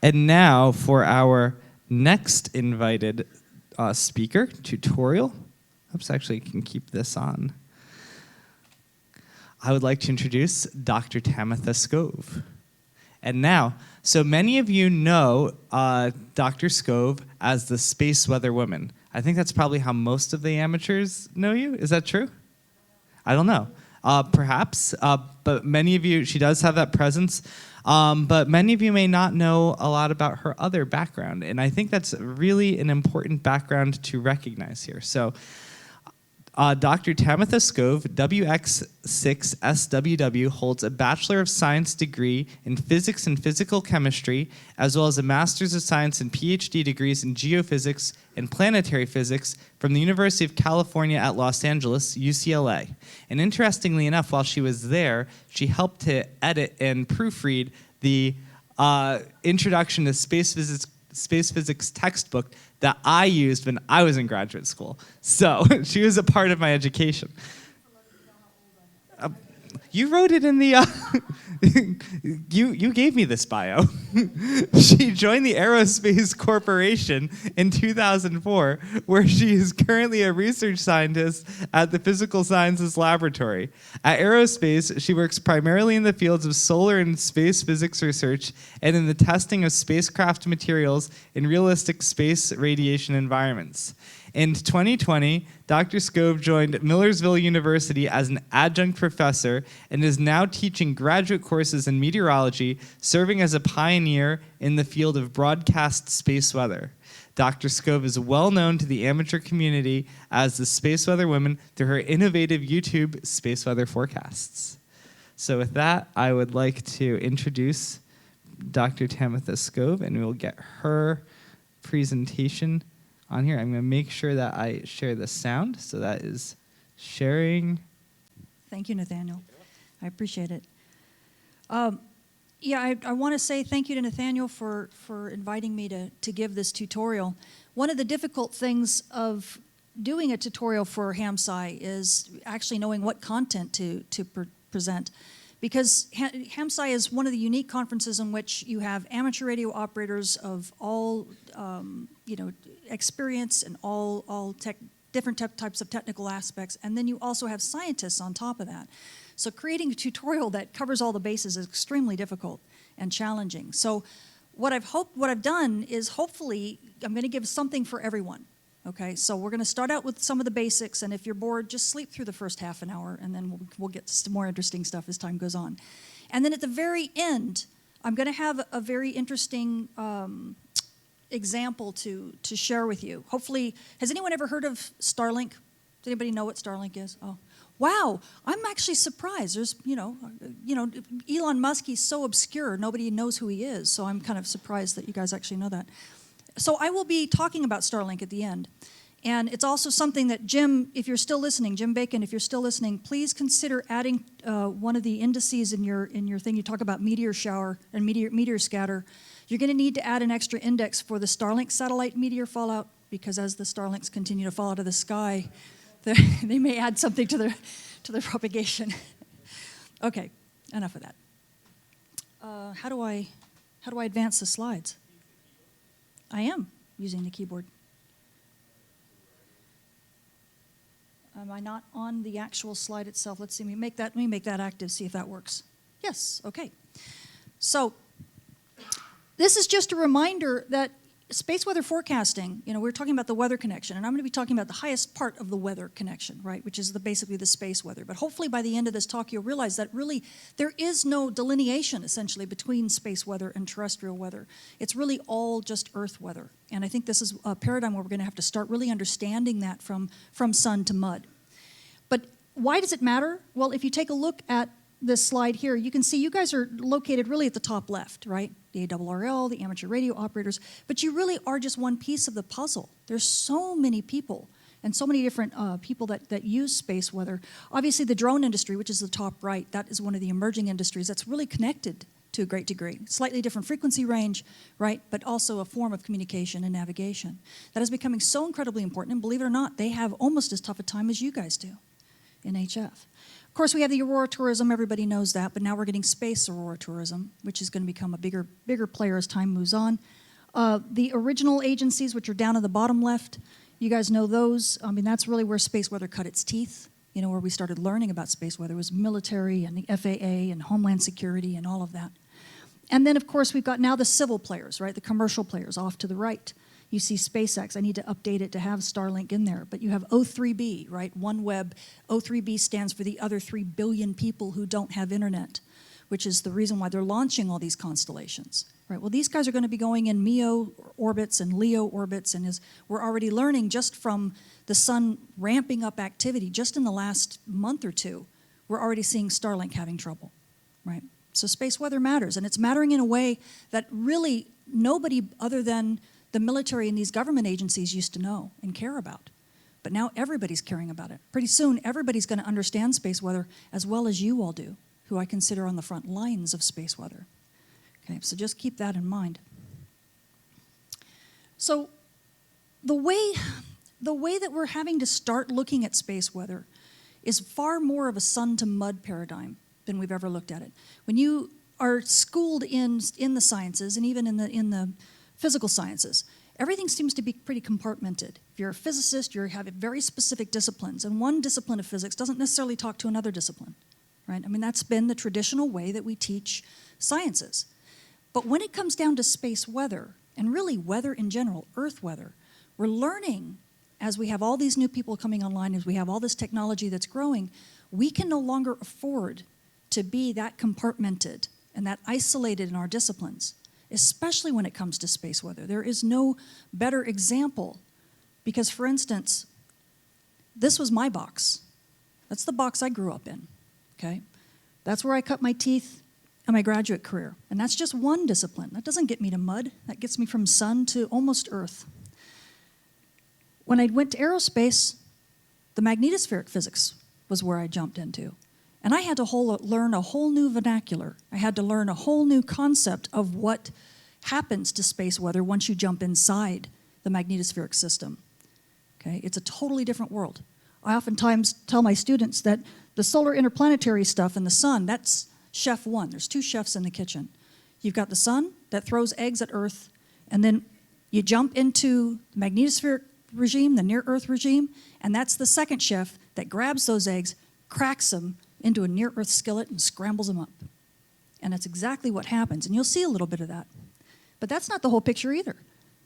And now for our next invited speaker, tutorial. Oops, actually, I can keep this on. I would like to introduce Dr. Tamitha Skov. And now, so many of you know Dr. Skov as the space weather woman. I think that's probably how most of the amateurs know you. Is that true? I don't know. Perhaps, but many of you, she does have that presence. But many of you may not know a lot about her other background. And I think that's really an important background to recognize here. So Dr. Tamitha Skov, WX6SWW, holds a Bachelor of Science degree in Physics and Physical Chemistry, as well as a Master's of Science and PhD degrees in Geophysics and Planetary Physics from the University of California at Los Angeles, UCLA. And interestingly enough, while she was there, she helped to edit and proofread the Introduction to Space Physics textbook that I used when I was in graduate school. So she was a part of my education. You wrote it in the, you gave me this bio. She joined the Aerospace Corporation in 2004, where she is currently a research scientist at the Physical Sciences Laboratory. At Aerospace, she works primarily in the fields of solar and space physics research and in the testing of spacecraft materials in realistic space radiation environments. In 2020, Dr. Skov joined Millersville University as an adjunct professor and is now teaching graduate courses in meteorology, serving as a pioneer in the field of broadcast space weather. Dr. Skov is well known to the amateur community as the Space Weather Woman through her innovative YouTube space weather forecasts. So with that, I would like to introduce Dr. Tamitha Skov, and we'll get her presentation on here. I'm going to make sure that I share the sound. So that is sharing. Thank you, Nathaniel. I appreciate it. Yeah, I want to say thank you to Nathaniel for inviting me to give this tutorial. One of the difficult things of doing a tutorial for HamSCI is actually knowing what content to present. Because HamSCI is one of the unique conferences in which you have amateur radio operators of all experience and all different types of technical aspects, and then you also have scientists on top of that. So creating a tutorial that covers all the bases is extremely difficult and challenging. So what I've done is hopefully I'm going to give something for everyone. Okay, so we're going to start out with some of the basics, and if you're bored, just sleep through the first half an hour, and then we'll get to more interesting stuff as time goes on. And then at the very end, I'm going to have a very interesting example to share with you. Hopefully, has anyone ever heard of Starlink? Does anybody know what Starlink is? Oh, wow! I'm actually surprised. There's, Elon Musk. He's so obscure, nobody knows who he is. So I'm kind of surprised that you guys actually know that. So I will be talking about Starlink at the end. And it's also something that Jim, if you're still listening, Jim Bacon, if you're still listening, please consider adding one of the indices in your thing. You talk about meteor shower and meteor scatter. You're going to need to add an extra index for the Starlink satellite meteor fallout, because as the Starlinks continue to fall out of the sky, they may add something to their propagation. Okay, enough of that. How do I advance the slides? I am using the keyboard. Am I not on the actual slide itself? Let's see. Let me make that active. See if that works. Yes. Okay. So this is just a reminder that space weather forecasting. We're talking about the weather connection, and I'm going to be talking about the highest part of the weather connection, right? Which is basically the space weather. But hopefully, by the end of this talk, you'll realize that really there is no delineation essentially between space weather and terrestrial weather. It's really all just Earth weather, and I think this is a paradigm where we're going to have to start really understanding that from sun to mud. But why does it matter? Well, if you take a look at this slide here, you can see you guys are located really at the top left, right? The ARRL, the amateur radio operators, but you really are just one piece of the puzzle. There's so many people and so many different people that use space weather. Obviously, the drone industry, which is the top right, that is one of the emerging industries that's really connected to a great degree. Slightly different frequency range, right, but also a form of communication and navigation. That is becoming so incredibly important, and believe it or not, they have almost as tough a time as you guys do in HF. Of course, we have the aurora tourism, everybody knows that, but now we're getting space aurora tourism, which is going to become a bigger player as time moves on. The original agencies, which are down at the bottom left, you guys know those. I mean, that's really where space weather cut its teeth, you know, where we started learning about space weather was military and the FAA and Homeland Security and all of that. And then, of course, we've got now the civil players, right, the commercial players off to the right. You see SpaceX. I need to update it to have Starlink in there. But you have O3b, right? OneWeb. O3b stands for the other 3 billion people who don't have internet, which is the reason why they're launching all these constellations, right? Well, these guys are going to be going in MEO orbits and LEO orbits, and as we're already learning just from the sun ramping up activity just in the last month or two, we're already seeing Starlink having trouble, right? So space weather matters, and it's mattering in a way that really nobody other than the military and these government agencies used to know and care about. But now everybody's caring about it. Pretty soon, everybody's going to understand space weather as well as you all do, who I consider on the front lines of space weather. Okay, so just keep that in mind. So the way that we're having to start looking at space weather is far more of a sun to mud paradigm than we've ever looked at it. When you are schooled in the sciences and even in the physical sciences, everything seems to be pretty compartmented. If you're a physicist, you have very specific disciplines, and one discipline of physics doesn't necessarily talk to another discipline, right? I mean, that's been the traditional way that we teach sciences. But when it comes down to space weather, and really weather in general, Earth weather, we're learning, as we have all these new people coming online, as we have all this technology that's growing, we can no longer afford to be that compartmented and that isolated in our disciplines, especially when it comes to space weather. There is no better example because, for instance, this was my box. That's the box I grew up in, okay? That's where I cut my teeth in my graduate career. And that's just one discipline. That doesn't get me to mud. That gets me from sun to almost Earth. When I went to aerospace, the magnetospheric physics was where I jumped into. And I had to learn a whole new vernacular. I had to learn a whole new concept of what happens to space weather once you jump inside the magnetospheric system. Okay? It's a totally different world. I oftentimes tell my students that the solar interplanetary stuff and the sun, that's chef one. There's 2 chefs in the kitchen. You've got the sun that throws eggs at Earth, and then you jump into the magnetospheric regime, the near-Earth regime, and that's the second chef that grabs those eggs, cracks them into a near-Earth skillet and scrambles them up. And that's exactly what happens, and you'll see a little bit of that. But that's not the whole picture either,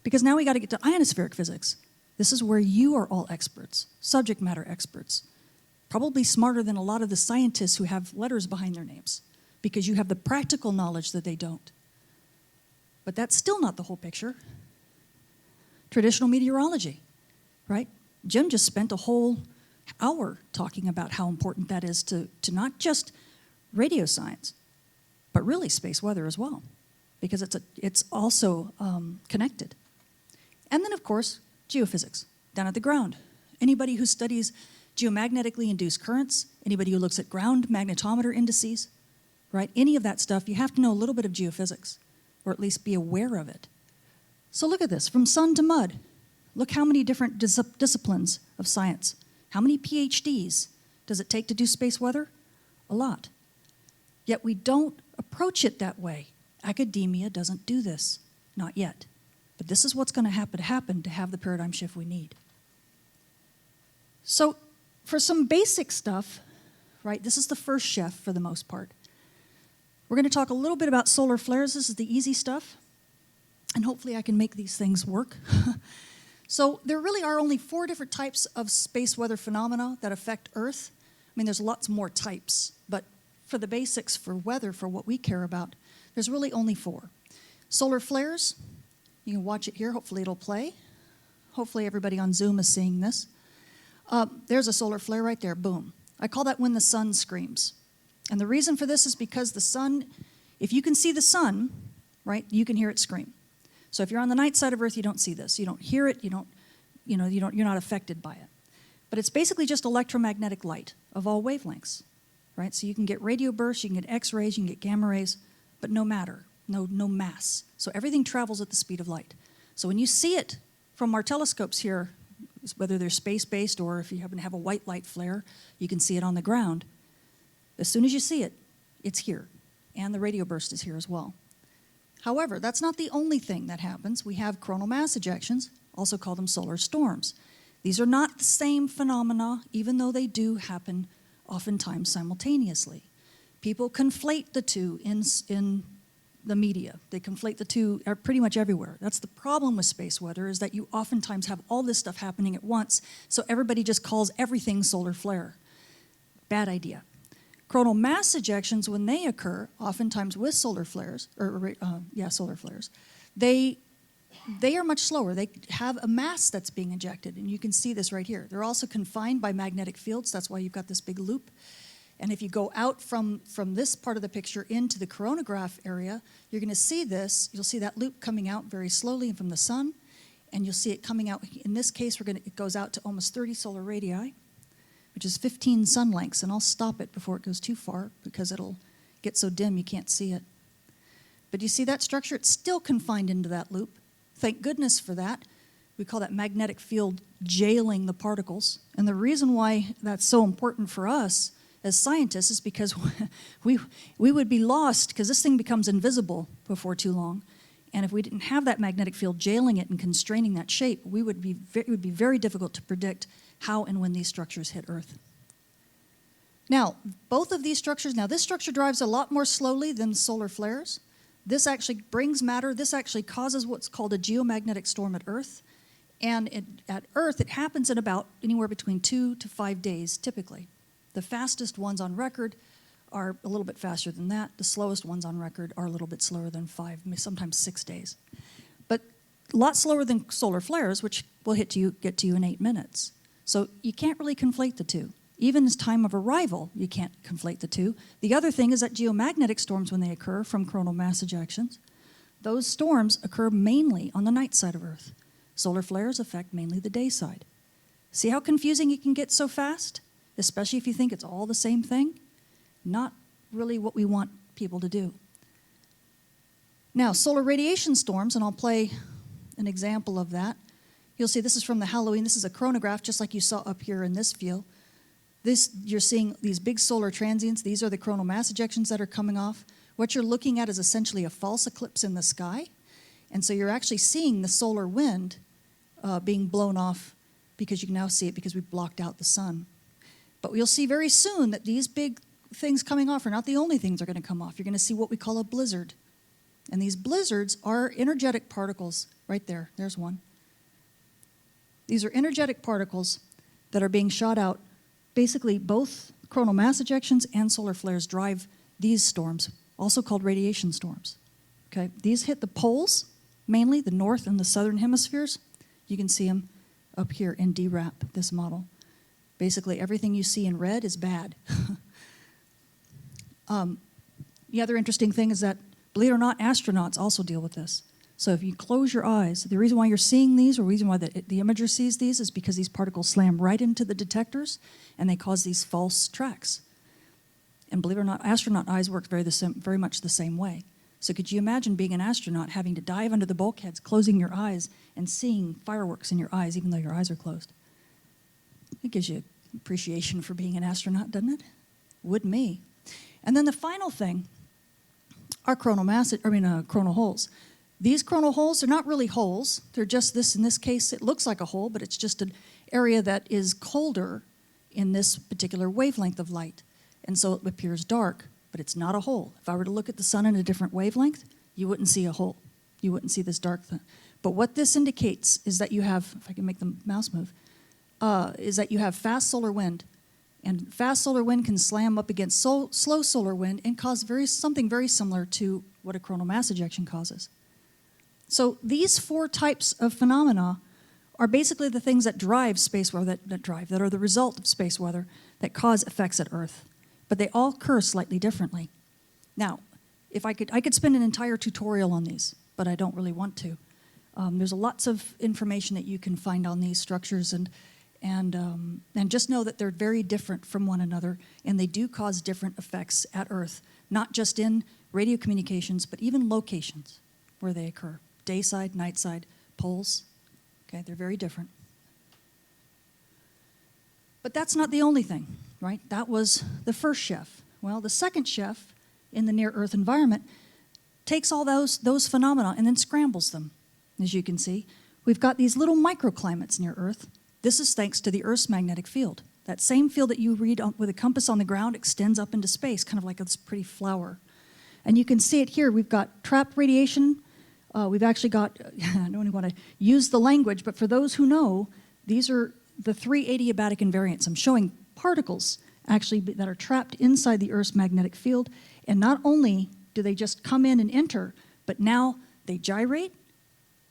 because now we got to get to ionospheric physics. This is where you are all experts, subject matter experts, probably smarter than a lot of the scientists who have letters behind their names, because you have the practical knowledge that they don't. But that's still not the whole picture. Traditional meteorology, right? Jim just spent a whole hour talking about how important that is to not just radio science, but really space weather as well, because it's also connected. And then, of course, geophysics, down at the ground. Anybody who studies geomagnetically induced currents, anybody who looks at ground magnetometer indices, right? Any of that stuff, you have to know a little bit of geophysics, or at least be aware of it. So look at this, from sun to mud. Look how many different disciplines of science. How many PhDs does it take to do space weather? A lot. Yet we don't approach it that way. Academia doesn't do this, not yet. But this is what's going to happen to have the paradigm shift we need. So for some basic stuff, right, this is the first chef for the most part. We're going to talk a little bit about solar flares. This is the easy stuff. And hopefully I can make these things work. So there really are only 4 different types of space weather phenomena that affect Earth. I mean, there's lots more types, but for the basics for weather, for what we care about, there's really only 4. Solar flares, you can watch it here. Hopefully it'll play. Hopefully everybody on Zoom is seeing this. There's a solar flare right there, boom. I call that when the sun screams. And the reason for this is because the sun, if you can see the sun, right, you can hear it scream. So if you're on the night side of Earth, you don't see this. You don't hear it. You're not affected by it. But it's basically just electromagnetic light of all wavelengths, right? So you can get radio bursts, you can get X-rays, you can get gamma rays, but no matter, no mass. So everything travels at the speed of light. So when you see it from our telescopes here, whether they're space-based or if you happen to have a white light flare, you can see it on the ground. As soon as you see it, it's here. And the radio burst is here as well. However, that's not the only thing that happens. We have coronal mass ejections, also call them solar storms. These are not the same phenomena, even though they do happen oftentimes simultaneously. People conflate the two in the media. They conflate the two pretty much everywhere. That's the problem with space weather, is that you oftentimes have all this stuff happening at once, so everybody just calls everything solar flare. Bad idea. Coronal mass ejections, when they occur, oftentimes with solar flares, solar flares, they are much slower. They have a mass that's being ejected, and you can see this right here. They're also confined by magnetic fields. That's why you've got this big loop. And if you go out from this part of the picture into the coronagraph area, you're going to see this. You'll see that loop coming out very slowly from the sun, and you'll see it coming out. In this case, it goes out to almost 30 solar radii, which is 15 sun lengths, and I'll stop it before it goes too far because it'll get so dim you can't see it. But you see that structure? It's still confined into that loop. Thank goodness for that. We call that magnetic field jailing the particles. And the reason why that's so important for us as scientists is because we would be lost, because this thing becomes invisible before too long. And if we didn't have that magnetic field jailing it and constraining that shape, it would be very difficult to predict how and when these structures hit Earth. Now, both of these structures, this structure drives a lot more slowly than solar flares. This actually brings matter. This actually causes what's called a geomagnetic storm at Earth. And at Earth, it happens in about anywhere between 2 to 5 days, typically. The fastest ones on record are a little bit faster than that. The slowest ones on record are a little bit slower than 5, sometimes 6 days. But a lot slower than solar flares, which will get to you in 8 minutes. So you can't really conflate the two. Even as time of arrival, you can't conflate the two. The other thing is that geomagnetic storms, when they occur from coronal mass ejections, those storms occur mainly on the night side of Earth. Solar flares affect mainly the day side. See how confusing it can get so fast? Especially if you think it's all the same thing? Not really what we want people to do. Now, solar radiation storms, and I'll play an example of that. You'll see this is from the Halloween. This is a chronograph, just like you saw up here in this view. You're seeing these big solar transients. These are the coronal mass ejections that are coming off. What you're looking at is essentially a false eclipse in the sky. And so you're actually seeing the solar wind being blown off, because you can now see it because we blocked out the sun. But you'll see very soon that these big things coming off are not the only things that are going to come off. You're going to see what we call a blizzard. And these blizzards are energetic particles. Right there. There's one. These are energetic particles that are being shot out. Basically, both coronal mass ejections and solar flares drive these storms, also called radiation storms. Okay? These hit the poles, mainly the north and the southern hemispheres. You can see them up here in DRAP, this model. Basically, everything you see in red is bad. The other interesting thing is that, believe it or not, astronauts also deal with this. So if you close your eyes, the reason why you're seeing these, or the reason why the imager sees these, is because these particles slam right into the detectors, and they cause these false tracks. And believe it or not, astronaut eyes work very much the same way. So could you imagine being an astronaut, having to dive under the bulkheads, closing your eyes, and seeing fireworks in your eyes, even though your eyes are closed? It gives you appreciation for being an astronaut, doesn't it? Would me. And then the final thing are coronal holes. These coronal holes are not really holes. They're just this. In this case, it looks like a hole, but it's just an area that is colder in this particular wavelength of light. And so it appears dark, but it's not a hole. If I were to look at the sun in a different wavelength, you wouldn't see a hole. You wouldn't see this dark thing. But what this indicates is that you have, if I can make the mouse move, is that you have fast solar wind. And fast solar wind can slam up against slow solar wind and cause something very similar to what a coronal mass ejection causes. So these 4 types of phenomena are basically the things that drive space weather, that are the result of space weather, that cause effects at Earth. But they all occur slightly differently. Now, if I could spend an entire tutorial on these, but I don't really want to. There's lots of information that you can find on these structures, and just know that they're very different from one another, and they do cause different effects at Earth, not just in radio communications, but even locations where they occur. Day side, night side, poles. Okay, they're very different. But that's not the only thing, right? That was the first chef. Well, the second chef in the near-Earth environment takes all those phenomena and then scrambles them, as you can see. We've got these little microclimates near Earth. This is thanks to the Earth's magnetic field. That same field that you read with a compass on the ground extends up into space, kind of like this pretty flower. And you can see it here. We've got trapped radiation. We've actually got, I don't even want to use the language, but for those who know, these are the 3 adiabatic invariants. I'm showing particles actually that are trapped inside the Earth's magnetic field. And not only do they just come in and enter, but now they gyrate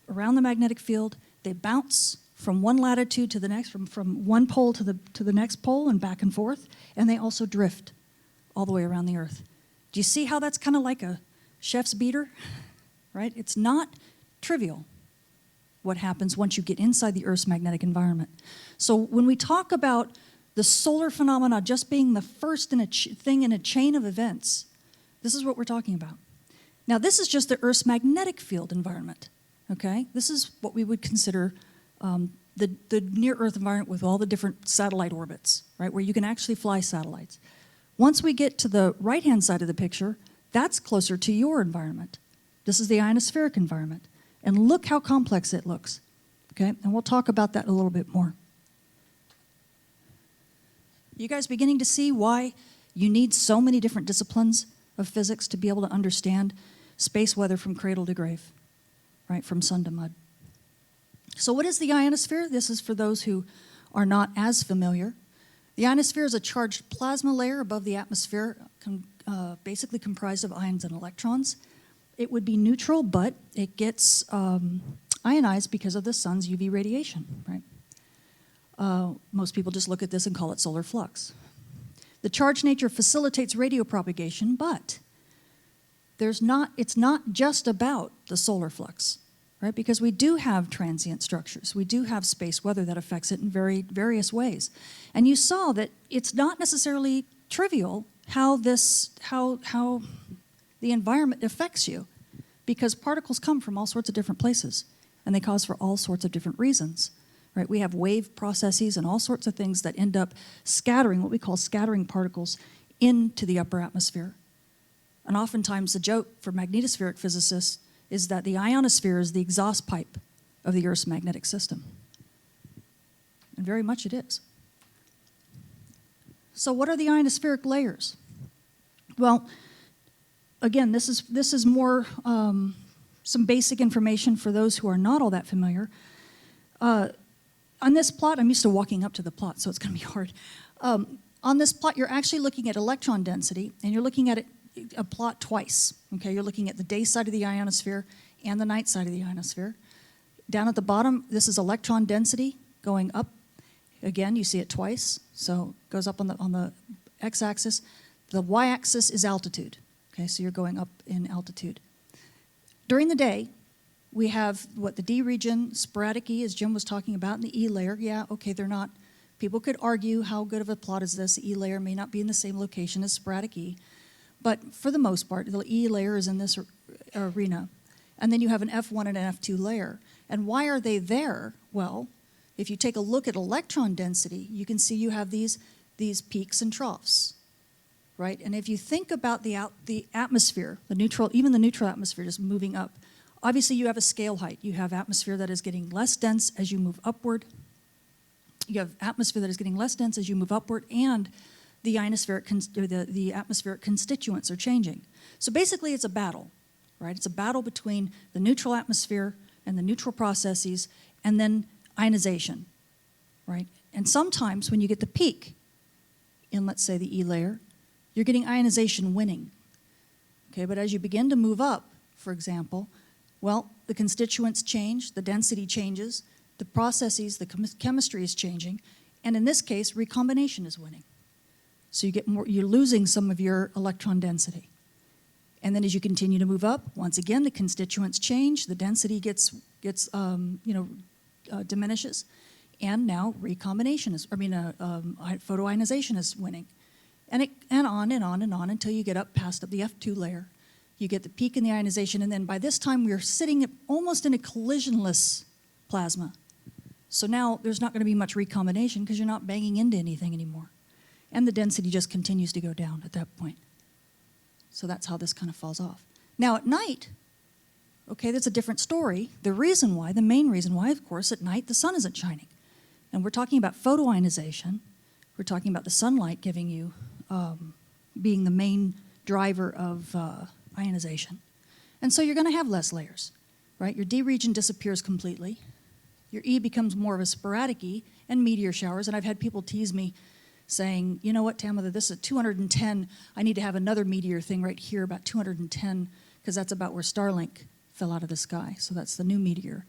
around the magnetic field. They bounce from one latitude to the next, from one pole to the next pole and back and forth. And they also drift all the way around the Earth. Do you see how that's kind of like a chef's beater? Right? It's not trivial what happens once you get inside the Earth's magnetic environment. So when we talk about the solar phenomena just being the first thing in a chain of events, this is what we're talking about. Now, this is just the Earth's magnetic field environment, okay? This is what we would consider the near-Earth environment with all the different satellite orbits, right, where you can actually fly satellites. Once we get to the right-hand side of the picture, that's closer to your environment. This is the ionospheric environment. And look how complex it looks, okay? And we'll talk about that a little bit more. You guys beginning to see why you need so many different disciplines of physics to be able to understand space weather from cradle to grave, right, from sun to mud. So what is the ionosphere? This is for those who are not as familiar. The ionosphere is a charged plasma layer above the atmosphere, basically comprised of ions and electrons. It would be neutral, but it gets ionized because of the sun's UV radiation, right? Most people just look at this and call it solar flux. The charged nature facilitates radio propagation, but it's not just about the solar flux, right? Because we do have transient structures. We do have space weather that affects it in various ways. And you saw that it's not necessarily trivial how the environment affects you, because particles come from all sorts of different places, and they cause for all sorts of different reasons. Right? We have wave processes and all sorts of things that end up scattering, what we call scattering particles, into the upper atmosphere. And oftentimes the joke for magnetospheric physicists is that the ionosphere is the exhaust pipe of the Earth's magnetic system. And very much it is. So what are the ionospheric layers? Well, again, this is more some basic information for those who are not all that familiar. On this plot, I'm used to walking up to the plot, so it's going to be hard. On this plot, you're actually looking at electron density, and you're looking at a plot twice. Okay, you're looking at the day side of the ionosphere and the night side of the ionosphere. Down at the bottom, this is electron density going up. Again, you see it twice, so it goes up on the x-axis. The y-axis is altitude. Okay, so you're going up in altitude. During the day, we have what the D region, sporadic E, as Jim was talking about, and the E layer. Yeah, okay, they're not. People could argue how good of a plot is this. The E layer may not be in the same location as sporadic E. But for the most part, the E layer is in this arena. And then you have an F1 and an F2 layer. And why are they there? Well, if you take a look at electron density, you can see you have these peaks and troughs, right? And if you think about the atmosphere, even the neutral atmosphere just moving up, obviously you have a scale height. You have atmosphere that is getting less dense as you move upward. You have atmosphere that is getting less dense as you move upward, and the the atmospheric constituents are changing. So basically it's a battle, right? It's a battle between the neutral atmosphere and the neutral processes, and then ionization, right? And sometimes when you get the peak in, let's say, the E layer, you're getting ionization winning. Okay, but as you begin to move up, for example, well, the constituents change, the density changes, the processes, the chemistry is changing, and in this case, recombination is winning. So you're losing some of your electron density. And then as you continue to move up, once again, the constituents change, the density diminishes, and now photoionization is winning. And on and on and on until you get up past the F2 layer. You get the peak in the ionization, and then by this time we're sitting almost in a collisionless plasma. So now there's not going to be much recombination because you're not banging into anything anymore. and the density just continues to go down at that point. So that's how this kind of falls off. Now at night, okay, that's a different story. The reason why, the main reason why, of course, at night the sun isn't shining. And we're talking about photoionization. We're talking about the sunlight giving you, being the main driver of ionization. And so you're going to have less layers, right? Your D region disappears completely. Your E becomes more of a sporadic E and meteor showers. And I've had people tease me saying, you know what, Tamitha, this is 210. I need to have another meteor thing right here about 210 because that's about where Starlink fell out of the sky. So that's the new meteor.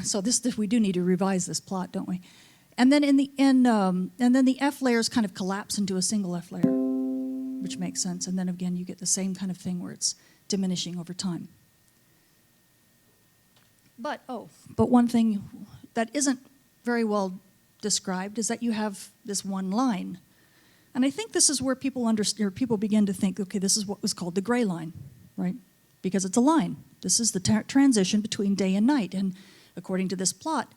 So this we do need to revise this plot, don't we? And then and then the F layers kind of collapse into a single F layer, which makes sense. And then again, you get the same kind of thing where it's diminishing over time. But one thing that isn't very well described is that you have this one line. And I think this is where people begin to think, okay, this is what was called the gray line, right? Because it's a line. This is the transition between day and night. And according to this plot,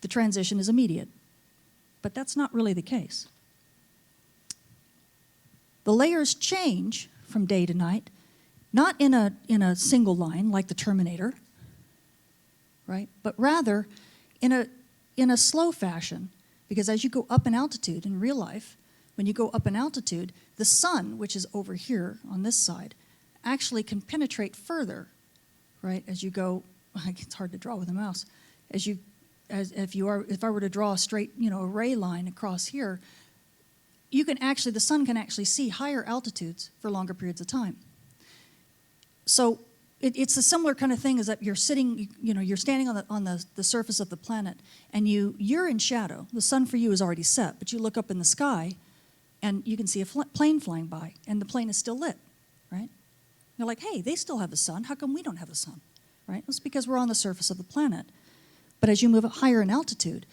the transition is immediate. But that's not really the case. The layers change from day to night, not in a single line like the Terminator, right? But rather in a slow fashion, because as you go up in altitude in real life, when you go up in altitude, the sun, which is over here on this side, actually can penetrate further, right? As you go, it's hard to draw with a mouse. If I were to draw a straight, a ray line across here, the sun can actually see higher altitudes for longer periods of time. So it's a similar kind of thing as that you're sitting, you're standing on the surface of the planet, and you're in shadow. The sun for you is already set, but you look up in the sky, and you can see a plane flying by, and the plane is still lit, right? You're like, hey, they still have the sun. How come we don't have the sun, right? It's because we're on the surface of the planet. But as you move higher in altitude,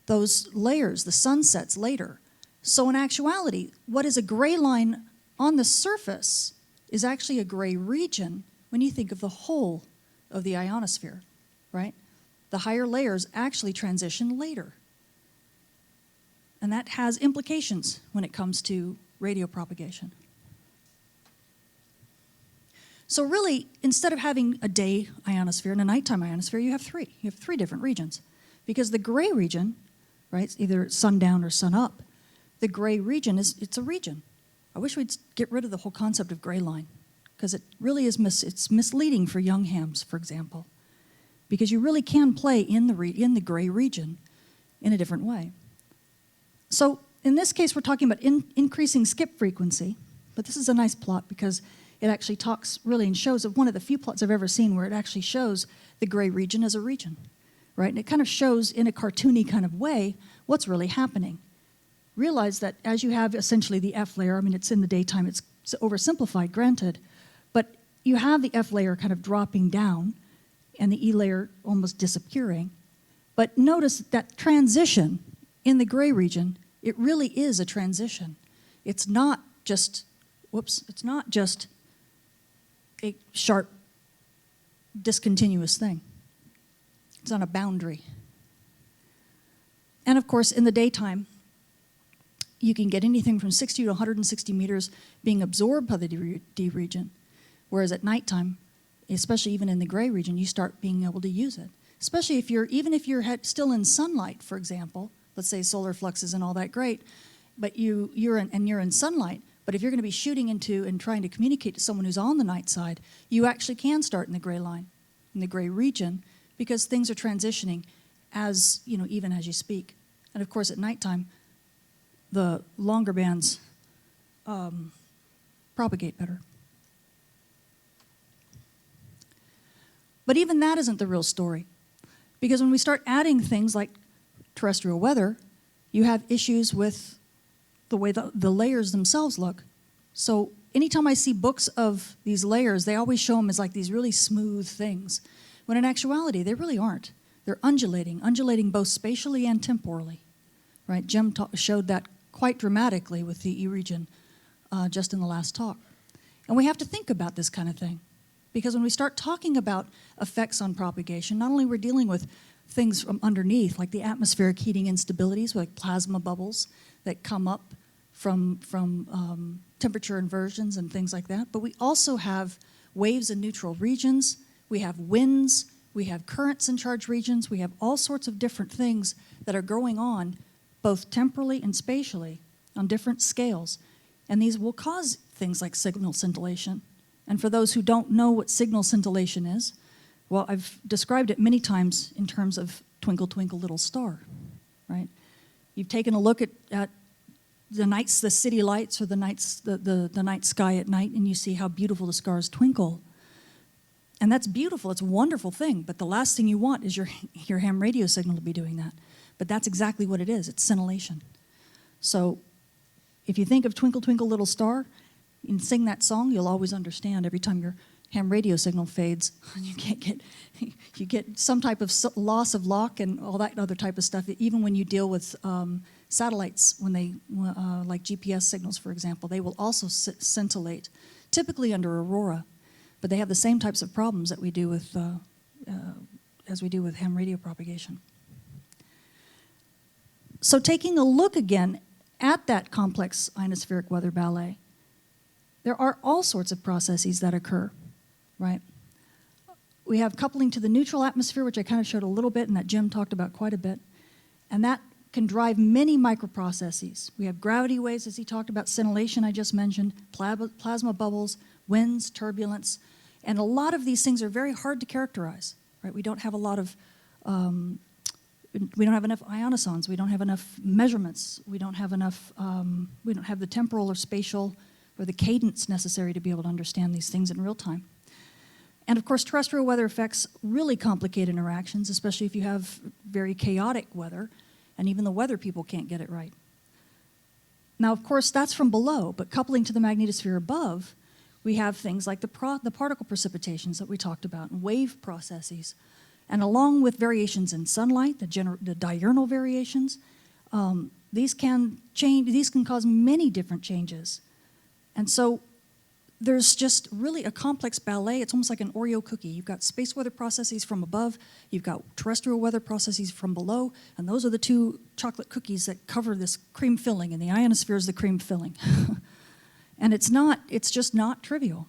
those layers, the sun sets later. So in actuality, what is a gray line on the surface is actually a gray region when you think of the whole of the ionosphere, right? The higher layers actually transition later. And that has implications when it comes to radio propagation. So really, instead of having a day ionosphere and a nighttime ionosphere, you have three. You have three different regions. Because the gray region, right, it's either sundown or sun up, the gray region it's a region. I wish we'd get rid of the whole concept of gray line, because it really is it's misleading for young hams, for example, because you really can play in the gray region in a different way. So in this case, we're talking about increasing skip frequency, but this is a nice plot because it actually talks really and shows one of the few plots I've ever seen where it actually shows the gray region as a region, right? And it kind of shows in a cartoony kind of way what's really happening. Realize that as you have essentially the F layer, I mean, it's in the daytime, it's oversimplified, granted, but you have the F layer kind of dropping down and the E layer almost disappearing. But notice that transition in the gray region, it really is a transition. It's not just, it's not just a sharp, discontinuous thing. It's on a boundary. And of course, in the daytime, you can get anything from 60 to 160 meters being absorbed by the D region, whereas at nighttime, especially even in the gray region, you start being able to use it. Especially if you're still in sunlight, for example. Let's say solar flux isn't all that great, but you're in sunlight. But if you're going to be shooting into and trying to communicate to someone who's on the night side, you actually can start in the gray line, in the gray region, because things are transitioning as, even as you speak. And of course, at nighttime, the longer bands propagate better. But even that isn't the real story. Because when we start adding things like terrestrial weather, you have issues with the way the layers themselves look. So anytime I see books of these layers, they always show them as like these really smooth things, when in actuality, they really aren't. They're undulating both spatially and temporally, right? Jim showed that quite dramatically with the E region just in the last talk. And we have to think about this kind of thing, because when we start talking about effects on propagation, not only we're dealing with things from underneath, like the atmospheric heating instabilities, like plasma bubbles that come up from temperature inversions and things like that. But we also have waves in neutral regions, we have winds, we have currents in charged regions, we have all sorts of different things that are going on both temporally and spatially on different scales. And these will cause things like signal scintillation. And for those who don't know what signal scintillation is, well, I've described it many times in terms of twinkle, twinkle, little star, right? You've taken a look at the city lights or the night sky at night, and you see how beautiful the stars twinkle. And that's beautiful, it's a wonderful thing, but the last thing you want is your ham radio signal to be doing that. But that's exactly what it is, it's scintillation. So if you think of Twinkle, Twinkle, Little Star, and sing that song, you'll always understand every time your ham radio signal fades, you get some type of loss of lock and all that other type of stuff, even when you deal with satellites, when they, like GPS signals, for example, they will also scintillate, typically under aurora. But they have the same types of problems that we do with, as we do with ham radio propagation. So taking a look again at that complex ionospheric weather ballet, there are all sorts of processes that occur, right? We have coupling to the neutral atmosphere, which I kind of showed a little bit and that Jim talked about quite a bit, and that can drive many microprocesses. We have gravity waves, as he talked about, scintillation I just mentioned, plasma bubbles, winds, turbulence, and a lot of these things are very hard to characterize, right? We don't have a lot of, we don't have enough ionosons, we don't have enough measurements, we don't have enough, we don't have the temporal or spatial or the cadence necessary to be able to understand these things in real time. And of course, terrestrial weather effects really complicate interactions, especially if you have very chaotic weather, and even the weather people can't get it right. Now, of course, that's from below, but coupling to the magnetosphere above, we have things like the particle precipitations that we talked about, and wave processes. And along with variations in sunlight, the diurnal variations, these can cause many different changes. And so there's just really a complex ballet. It's almost like an Oreo cookie. You've got space weather processes from above, you've got terrestrial weather processes from below, and those are the two chocolate cookies that cover this cream filling, and the ionosphere is the cream filling. And it's just not trivial.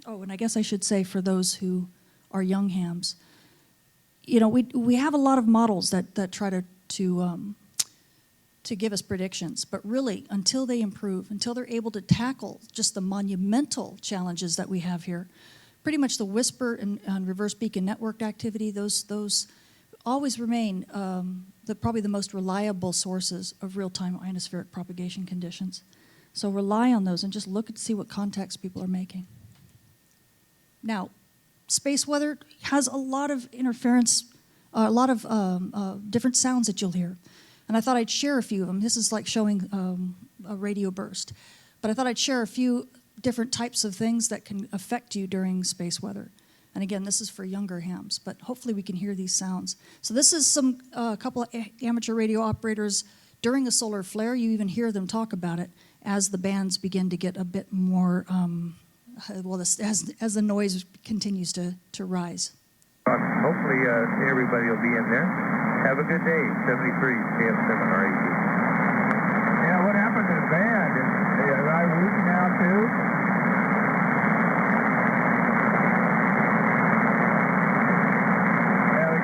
Oh, and I guess I should say for those who are young hams, you know, we have a lot of models that try to give us predictions, but really, until they improve, until they're able to tackle just the monumental challenges that we have here, pretty much the whisper and reverse beacon network activity, those always remain probably the most reliable sources of real-time ionospheric propagation conditions. So rely on those and just look and see what contacts people are making. Now, space weather has a lot of interference, a lot of different sounds that you'll hear. And I thought I'd share a few of them. This is like showing a radio burst. But I thought I'd share a few different types of things that can affect you during space weather. And again, this is for younger hams, but hopefully we can hear these sounds. So this is a couple of amateur radio operators during a solar flare. You even hear them talk about it as the bands begin to get a bit more, as the noise continues to rise. Hopefully everybody will be in there. Have a good day, 73 KF7RAC. Yeah, what happened to the band? Are I weak now too?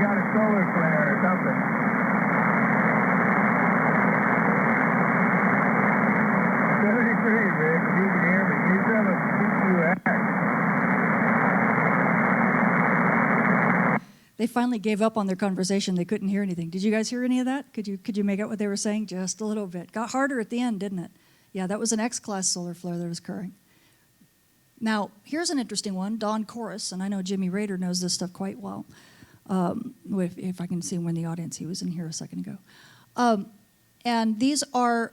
Got a solar flare or something. 73, Rick, you can hear me. You tell them to keep you They finally gave up on their conversation. They couldn't hear anything. Did you guys hear any of that? Could you make out what they were saying? Just a little bit. Got harder at the end, didn't it? Yeah, that was an X-class solar flare that was occurring. Now, here's an interesting one. Don Chorus, and I know Jimmy Rader knows this stuff quite well. If I can see him in the audience, he was in here a second ago. And these are,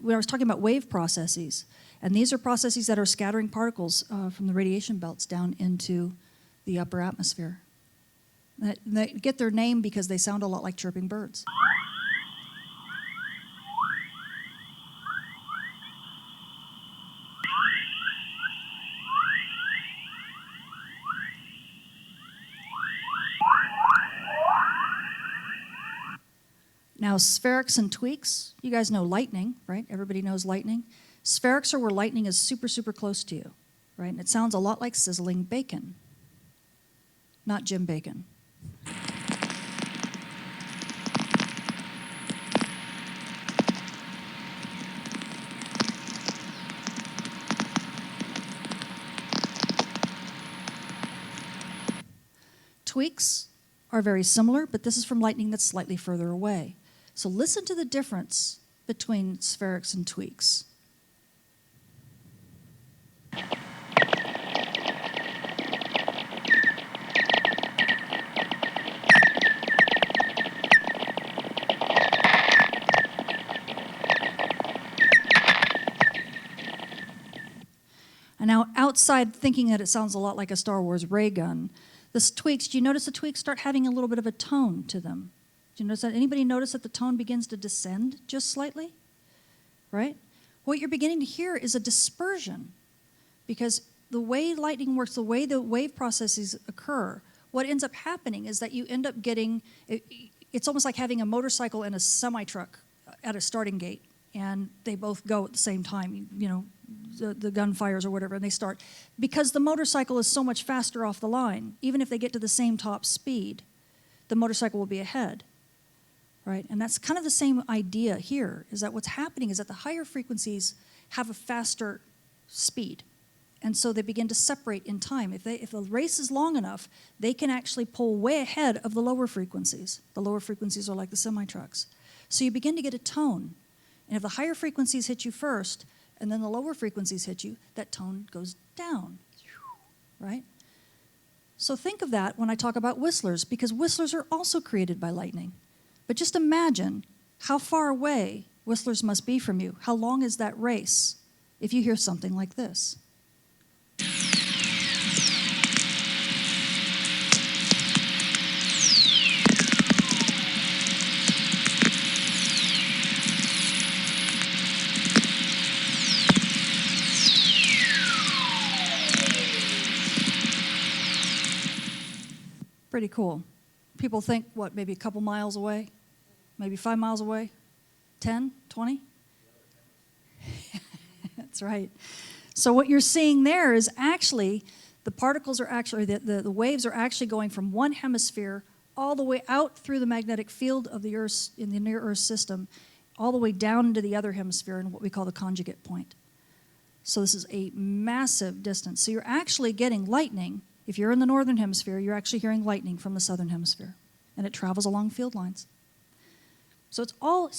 when I was talking about wave processes, and these are processes that are scattering particles from the radiation belts down into the upper atmosphere. They get their name because they sound a lot like chirping birds. Now, spherics and tweaks, you guys know lightning, right? Everybody knows lightning. Spherics are where lightning is super, super close to you, right? And it sounds a lot like sizzling bacon, not Jim Bacon. Tweaks are very similar, but this is from lightning that's slightly further away. So listen to the difference between spherics and tweaks. And now outside thinking that it sounds a lot like a Star Wars ray gun, the tweaks, do you notice the tweaks start having a little bit of a tone to them? Do you notice that? Anybody notice that the tone begins to descend just slightly? Right? What you're beginning to hear is a dispersion, because the way lightning works, the way the wave processes occur, what ends up happening is that you end up getting, it's almost like having a motorcycle and a semi-truck at a starting gate, and they both go at the same time, you know, the gun fires or whatever, and they start. Because the motorcycle is so much faster off the line, even if they get to the same top speed, the motorcycle will be ahead, right? And that's kind of the same idea here, is that what's happening is that the higher frequencies have a faster speed, and so they begin to separate in time. If the race is long enough, they can actually pull way ahead of the lower frequencies. The lower frequencies are like the semi-trucks. So you begin to get a tone, and if the higher frequencies hit you first, and then the lower frequencies hit you, that tone goes down, right? So think of that when I talk about whistlers, because whistlers are also created by lightning. But just imagine how far away whistlers must be from you. How long is that race if you hear something like this? Pretty cool. People think, what, maybe a couple miles away? Maybe 5 miles away? 10, 20? That's right. So what you're seeing there is actually, the particles are actually, the waves are actually going from one hemisphere all the way out through the magnetic field of the Earth, in the near-Earth system, all the way down into the other hemisphere in what we call the conjugate point. So this is a massive distance. So you're actually getting lightning. If you're in the northern hemisphere, you're actually hearing lightning from the southern hemisphere, and it travels along field lines. So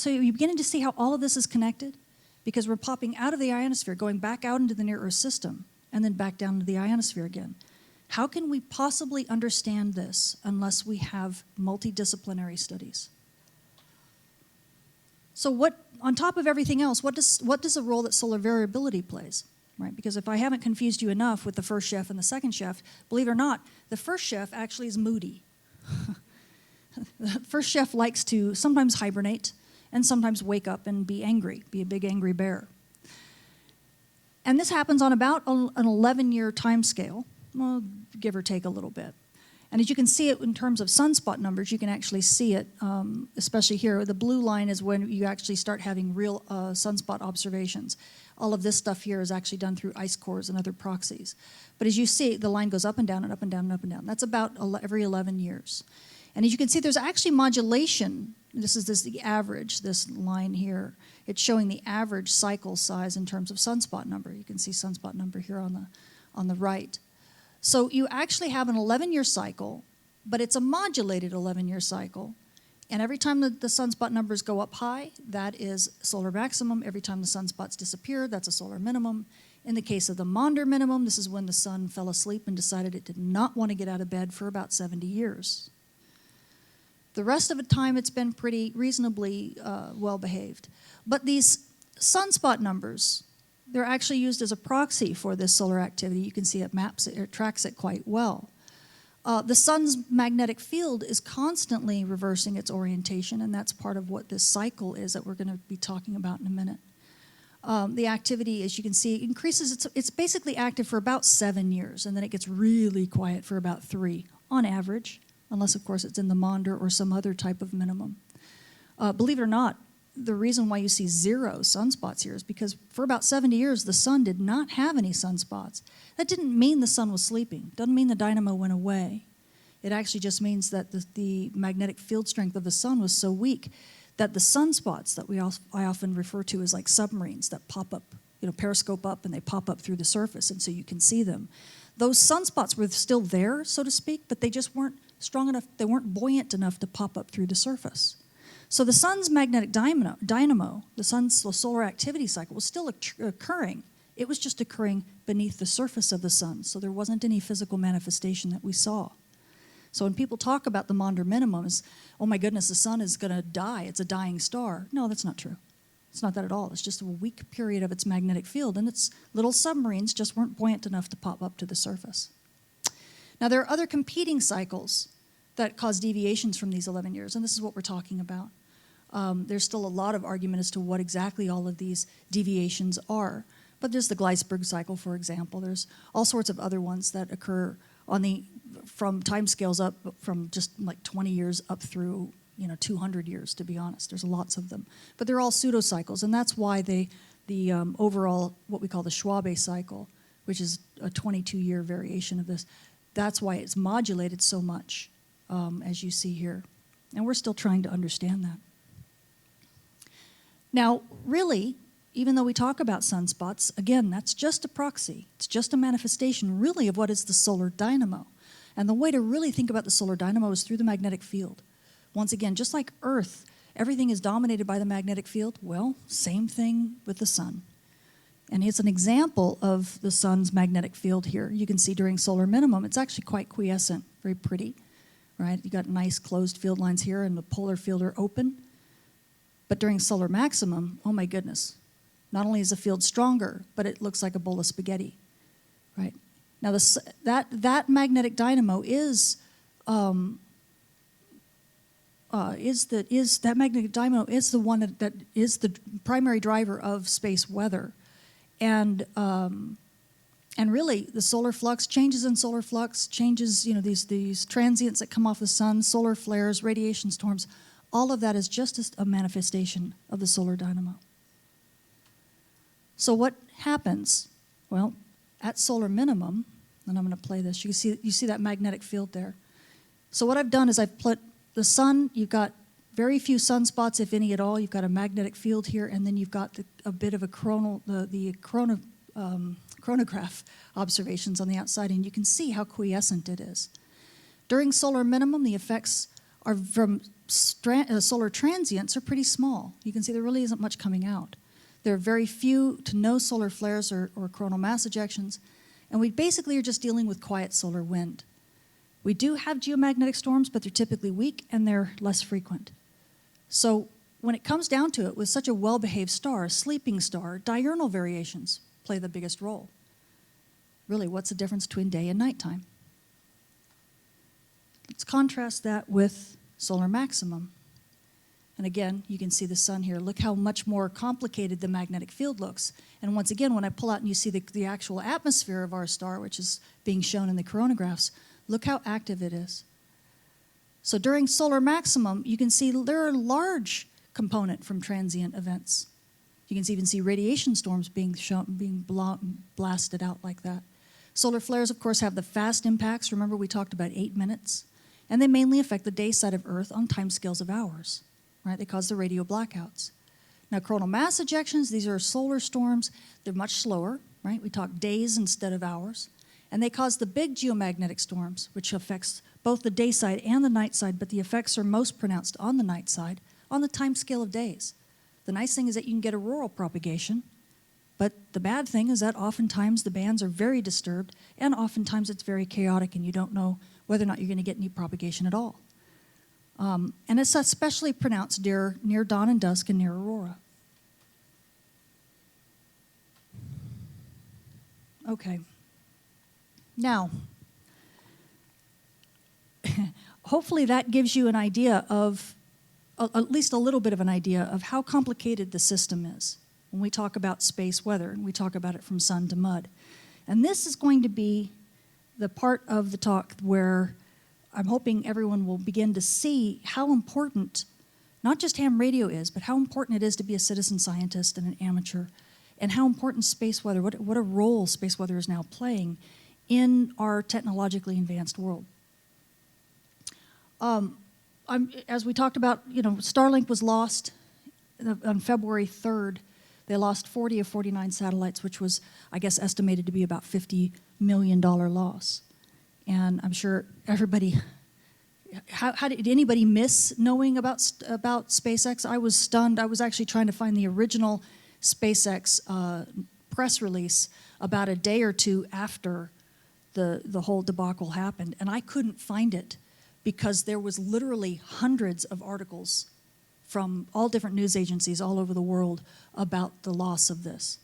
you're beginning to see how all of this is connected, because we're popping out of the ionosphere, going back out into the near-Earth system, and then back down into the ionosphere again. How can we possibly understand this unless we have multidisciplinary studies? So what, on top of everything else, what does the role that solar variability plays? Right? Because if I haven't confused you enough with the first chef and the second chef, believe it or not, the first chef actually is moody. The first chef likes to sometimes hibernate and sometimes wake up and be angry, be a big angry bear. And this happens on about an 11-year time scale, well, give or take a little bit. And as you can see it in terms of sunspot numbers, you can actually see it, especially here. The blue line is when you actually start having real sunspot observations. All of this stuff here is actually done through ice cores and other proxies. But as you see, the line goes up and down and up and down and up and down. That's about every 11 years. And as you can see, there's actually modulation. This is the average, this line here. It's showing the average cycle size in terms of sunspot number. You can see sunspot number here on the right. So you actually have an 11-year cycle, but it's a modulated 11-year cycle. And every time the sunspot numbers go up high, that is solar maximum. Every time the sunspots disappear, that's a solar minimum. In the case of the Maunder minimum, this is when the sun fell asleep and decided it did not want to get out of bed for about 70 years. The rest of the time, it's been pretty reasonably well-behaved. But these sunspot numbers, they're actually used as a proxy for this solar activity. You can see it maps it, or tracks it quite well. The sun's magnetic field is constantly reversing its orientation, and that's part of what this cycle is that we're going to be talking about in a minute. The activity, as you can see, increases. It's basically active for about 7 years, and then it gets really quiet for about 3 on average, unless, of course, it's in the Maunder or some other type of minimum. Believe it or not, the reason why you see 0 sunspots here is because for about 70 years, the sun did not have any sunspots. That didn't mean the sun was sleeping. Doesn't mean the dynamo went away. It actually just means that the magnetic field strength of the sun was so weak that the sunspots that I often refer to as like submarines that pop up, periscope up, and they pop up through the surface, and so you can see them. Those sunspots were still there, so to speak, but they just weren't strong enough, they weren't buoyant enough to pop up through the surface. So the sun's magnetic dynamo, the sun's solar activity cycle, was still occurring. It was just occurring beneath the surface of the sun, so there wasn't any physical manifestation that we saw. So when people talk about the Maunder minimum as, oh my goodness, the sun is going to die, it's a dying star. No, that's not true. It's not that at all. It's just a weak period of its magnetic field, and its little submarines just weren't buoyant enough to pop up to the surface. Now, there are other competing cycles that cause deviations from these 11 years, and this is what we're talking about. There's still a lot of argument as to what exactly all of these deviations are. But there's the Gleisberg cycle, for example. There's all sorts of other ones that occur from time scales up from just like 20 years up through 200 years, to be honest. There's lots of them. But they're all pseudocycles, and that's why the overall, what we call the Schwabe cycle, which is a 22-year variation of this, that's why it's modulated so much, as you see here. And we're still trying to understand that. Now, really, even though we talk about sunspots, again, that's just a proxy. It's just a manifestation, really, of what is the solar dynamo. And the way to really think about the solar dynamo is through the magnetic field. Once again, just like Earth, everything is dominated by the magnetic field. Well, same thing with the sun. And it's an example of the sun's magnetic field here. You can see during solar minimum, it's actually quite quiescent, very pretty, right? You got nice closed field lines here, and the polar field are open. But during solar maximum, oh my goodness, not only is the field stronger, but it looks like a bowl of spaghetti, right? Now that magnetic dynamo is the one that is the primary driver of space weather, and really the solar flux, changes in solar flux, changes, these transients that come off the sun, solar flares, radiation storms. All of that is just a manifestation of the solar dynamo. So what happens? Well, at solar minimum, and I'm going to play this, you see that magnetic field there. So what I've done is I've put the sun, you've got very few sunspots, if any at all. You've got a magnetic field here, and then you've got a bit of a chronograph observations on the outside, and you can see how quiescent it is. During solar minimum, the effects are from solar transients are pretty small. You can see there really isn't much coming out. There are very few to no solar flares or coronal mass ejections, and we basically are just dealing with quiet solar wind. We do have geomagnetic storms, but they're typically weak and they're less frequent. So when it comes down to it, with such a well-behaved star, a sleeping star, diurnal variations play the biggest role. Really, what's the difference between day and nighttime? Let's contrast that with solar maximum. And again, you can see the sun here. Look how much more complicated the magnetic field looks. And once again, when I pull out and you see the actual atmosphere of our star, which is being shown in the coronagraphs, look how active it is. So during solar maximum, you can see there are a large component from transient events. You can even see radiation storms being blasted out like that. Solar flares, of course, have the fast impacts. Remember, we talked about 8 minutes. And they mainly affect the day side of Earth on timescales of hours. Right? They cause the radio blackouts. Now, coronal mass ejections, these are solar storms. They're much slower, right? We talk days instead of hours. And they cause the big geomagnetic storms, which affects both the day side and the night side, but the effects are most pronounced on the night side, on the time scale of days. The nice thing is that you can get auroral propagation, but the bad thing is that oftentimes the bands are very disturbed, and oftentimes it's very chaotic, and you don't know whether or not you're going to get any propagation at all. And it's especially pronounced near dawn and dusk and near aurora. Okay. Now, hopefully that gives you an idea of, at least a little bit of an idea of how complicated the system is when we talk about space weather and we talk about it from sun to mud. And this is going to be the part of the talk where I'm hoping everyone will begin to see how important not just ham radio is, but how important it is to be a citizen scientist and an amateur, and how important space weather, what a role space weather is now playing in our technologically advanced world. As we talked about, Starlink was lost on February 3rd. They lost 40 of 49 satellites, which was, I guess, estimated to be about $50 million loss. And I'm sure everybody, how did anybody miss knowing about SpaceX? I was stunned. I was actually trying to find the original SpaceX press release about a day or two after the whole debacle happened, and I couldn't find it because there was literally hundreds of articles from all different news agencies all over the world about the loss of this.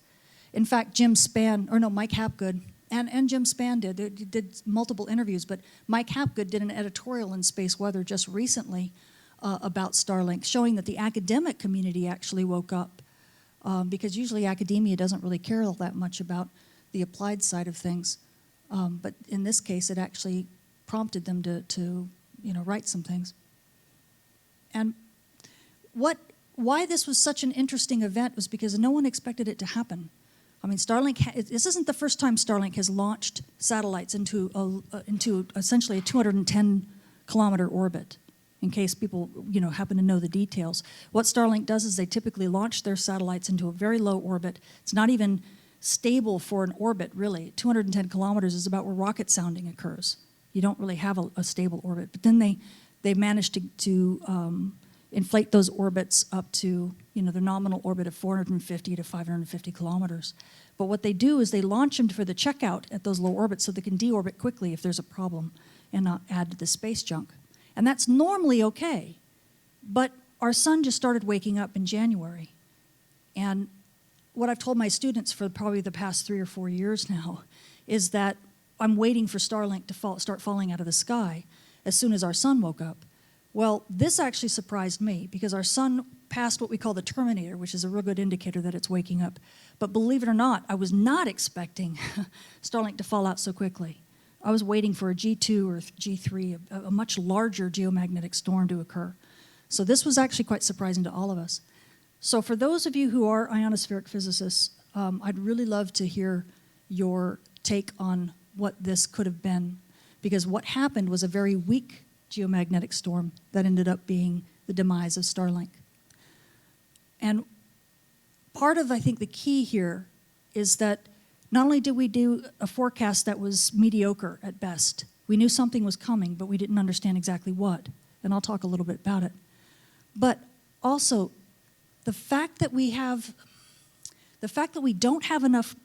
In fact, Mike Hapgood, and Jim Spann did multiple interviews, but Mike Hapgood did an editorial in Space Weather just recently about Starlink, showing that the academic community actually woke up, because usually academia doesn't really care all that much about the applied side of things. But in this case, it actually prompted them to write some things. And why this was such an interesting event was because no one expected it to happen. I mean, this isn't the first time Starlink has launched satellites into essentially a 210-kilometer orbit, in case people happen to know the details. What Starlink does is they typically launch their satellites into a very low orbit. It's not even stable for an orbit, really. 210 kilometers is about where rocket sounding occurs. You don't really have a stable orbit. But then they managed to inflate those orbits up to their nominal orbit of 450 to 550 kilometers. But what they do is they launch them for the checkout at those low orbits so they can deorbit quickly if there's a problem and not add to the space junk. And that's normally okay. But our sun just started waking up in January. And what I've told my students for probably the past 3 or 4 years now is that I'm waiting for Starlink to start falling out of the sky as soon as our sun woke up. Well, this actually surprised me because our sun passed what we call the terminator, which is a real good indicator that it's waking up. But believe it or not, I was not expecting Starlink to fall out so quickly. I was waiting for a G2 or G3, a much larger geomagnetic storm to occur. So this was actually quite surprising to all of us. So for those of you who are ionospheric physicists, I'd really love to hear your take on what this could have been, because what happened was a very weak geomagnetic storm that ended up being the demise of Starlink. And part of, I think, the key here is that not only did we do a forecast that was mediocre at best, we knew something was coming, but we didn't understand exactly what. And I'll talk a little bit about it. But also, the fact that we don't have enough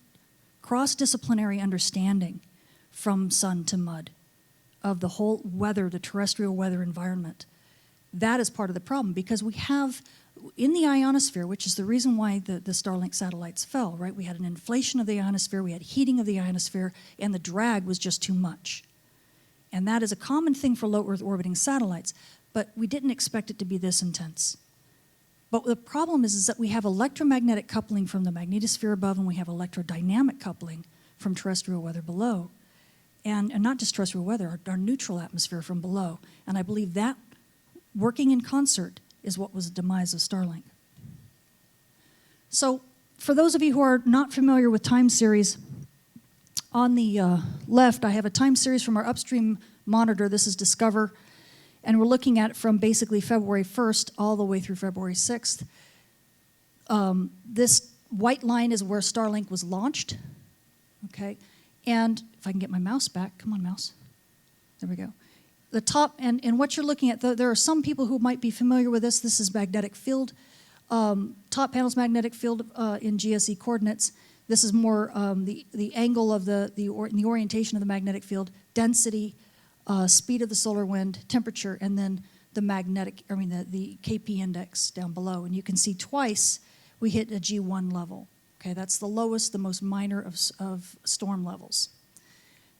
cross-disciplinary understanding from sun to mud of the whole weather, the terrestrial weather environment, that is part of the problem, because we have, in the ionosphere, which is the reason why the Starlink satellites fell, right? We had an inflation of the ionosphere, we had heating of the ionosphere, and the drag was just too much. And that is a common thing for low Earth orbiting satellites, but we didn't expect it to be this intense. But the problem is that we have electromagnetic coupling from the magnetosphere above, and we have electrodynamic coupling from terrestrial weather below. And not just terrestrial weather, our neutral atmosphere from below. And I believe that working in concert is what was the demise of Starlink. So for those of you who are not familiar with time series, on the left I have a time series from our upstream monitor. This is Discover. And we're looking at it from basically February 1st all the way through February 6th. This white line is where Starlink was launched. Okay. And if I can get my mouse back, come on, mouse. There we go. The top, and what you're looking at, there are some people who might be familiar with this. This is magnetic field. Top panel's magnetic field in GSE coordinates. This is more the angle of the orientation of the magnetic field, density, speed of the solar wind, temperature, and then the KP index down below. And you can see twice we hit a G1 level. Okay, that's the lowest, the most minor of storm levels.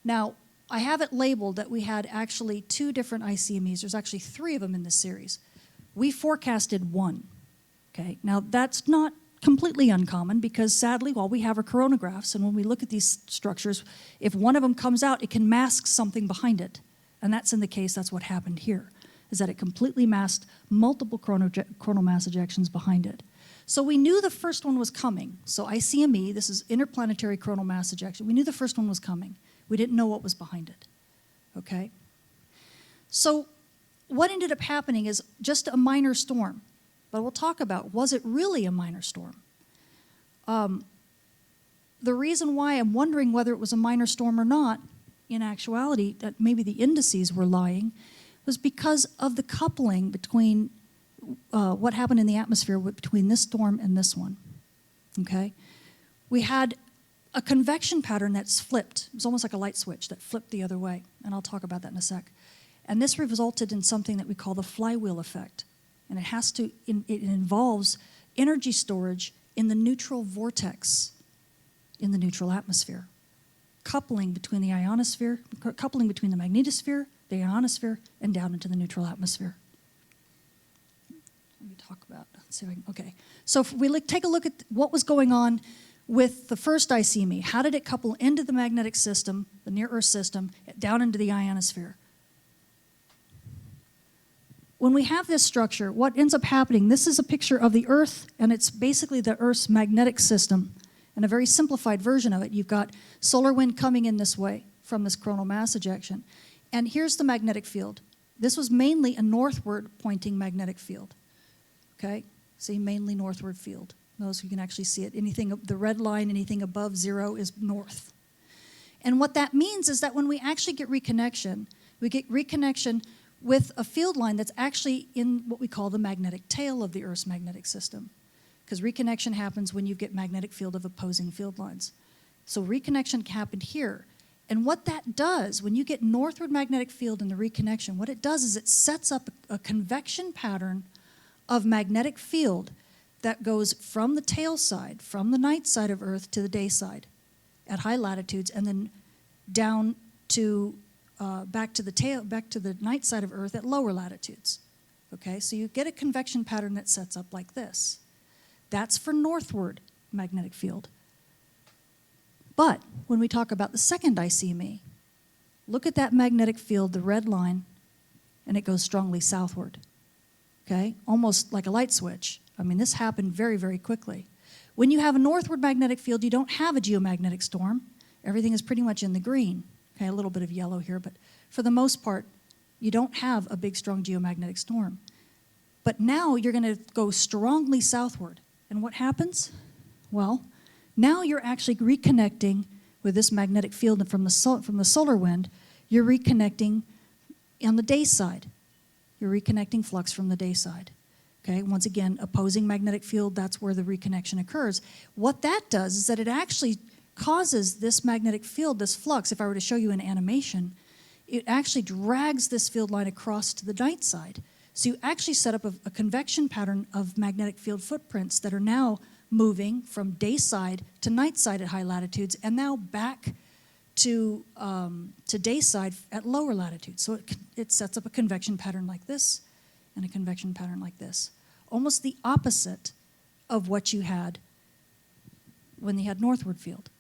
Now, I have it labeled that we had actually 2 different ICMEs. There's actually 3 of them in this series. We forecasted 1. Okay, now that's not completely uncommon because sadly, while we have our coronagraphs, and when we look at these structures, if one of them comes out, it can mask something behind it. And that's in the case, that's what happened here. is that it completely masked multiple coronal mass ejections behind it. So we knew the first one was coming. So ICME, this is interplanetary coronal mass ejection. We knew the first one was coming. We didn't know what was behind it, okay? So what ended up happening is just a minor storm. But we'll talk about, was it really a minor storm? The reason why I'm wondering whether it was a minor storm or not, in actuality, that maybe the indices were lying, was because of the coupling between what happened in the atmosphere between this storm and this one, okay? We had a convection pattern that's flipped. It was almost like a light switch that flipped the other way, and I'll talk about that in a sec. And this resulted in something that we call the flywheel effect, and it involves energy storage in the neutral vortex, in the neutral atmosphere, coupling between the ionosphere, coupling between the magnetosphere, the ionosphere, and down into the neutral atmosphere. Let me talk about, let's see if I can, okay. So if we take a look at what was going on with the first ICME, how did it couple into the magnetic system, the near-Earth system, down into the ionosphere? When we have this structure, what ends up happening, this is a picture of the Earth, and it's basically the Earth's magnetic system. And a very simplified version of it, you've got solar wind coming in this way from this coronal mass ejection. And here's the magnetic field. This was mainly a northward pointing magnetic field. Okay? See, mainly northward field. Notice you can actually see it. Anything, the red line, anything above 0 is north. And what that means is that when we actually get reconnection, we get reconnection with a field line that's actually in what we call the magnetic tail of the Earth's magnetic system. Because reconnection happens when you get magnetic field of opposing field lines. So reconnection happened here. And what that does, when you get northward magnetic field in the reconnection, what it does is it sets up a convection pattern of magnetic field that goes from the tail side, from the night side of Earth to the day side at high latitudes, and then down to back to the night side of Earth at lower latitudes. Okay, so you get a convection pattern that sets up like this. That's for northward magnetic field. But when we talk about the second ICME, look at that magnetic field, the red line, and it goes strongly southward. Okay, almost like a light switch. I mean, this happened very, very quickly. When you have a northward magnetic field, you don't have a geomagnetic storm. Everything is pretty much in the green. Okay, a little bit of yellow here, but for the most part, you don't have a big, strong geomagnetic storm. But now you're going to go strongly southward. And what happens? Well, now you're actually reconnecting with this magnetic field, and from the solar wind, you're reconnecting on the day side. You're reconnecting flux from the day side. Okay, once again, opposing magnetic field, that's where the reconnection occurs. What that does is that it actually causes this magnetic field, this flux, if I were to show you an animation, it actually drags this field line across to the night side. So you actually set up a convection pattern of magnetic field footprints that are now moving from day side to night side at high latitudes, and now back to day side at lower latitudes. So it sets up a convection pattern like this and a convection pattern like this. Almost the opposite of what you had when you had northward field.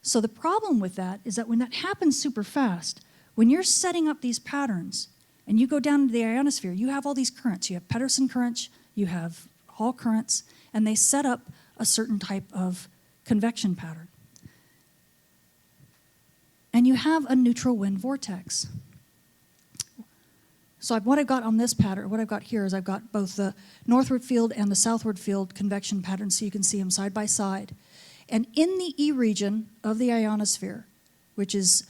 So the problem with that is that when that happens super fast, when you're setting up these patterns and you go down into the ionosphere, you have all these currents. You have Pedersen currents, you have Hall currents, and they set up a certain type of convection pattern. And you have a neutral wind vortex. So what I've got on this pattern, what I've got here is I've got both the northward field and the southward field convection patterns, so you can see them side by side. And in the E region of the ionosphere, which is,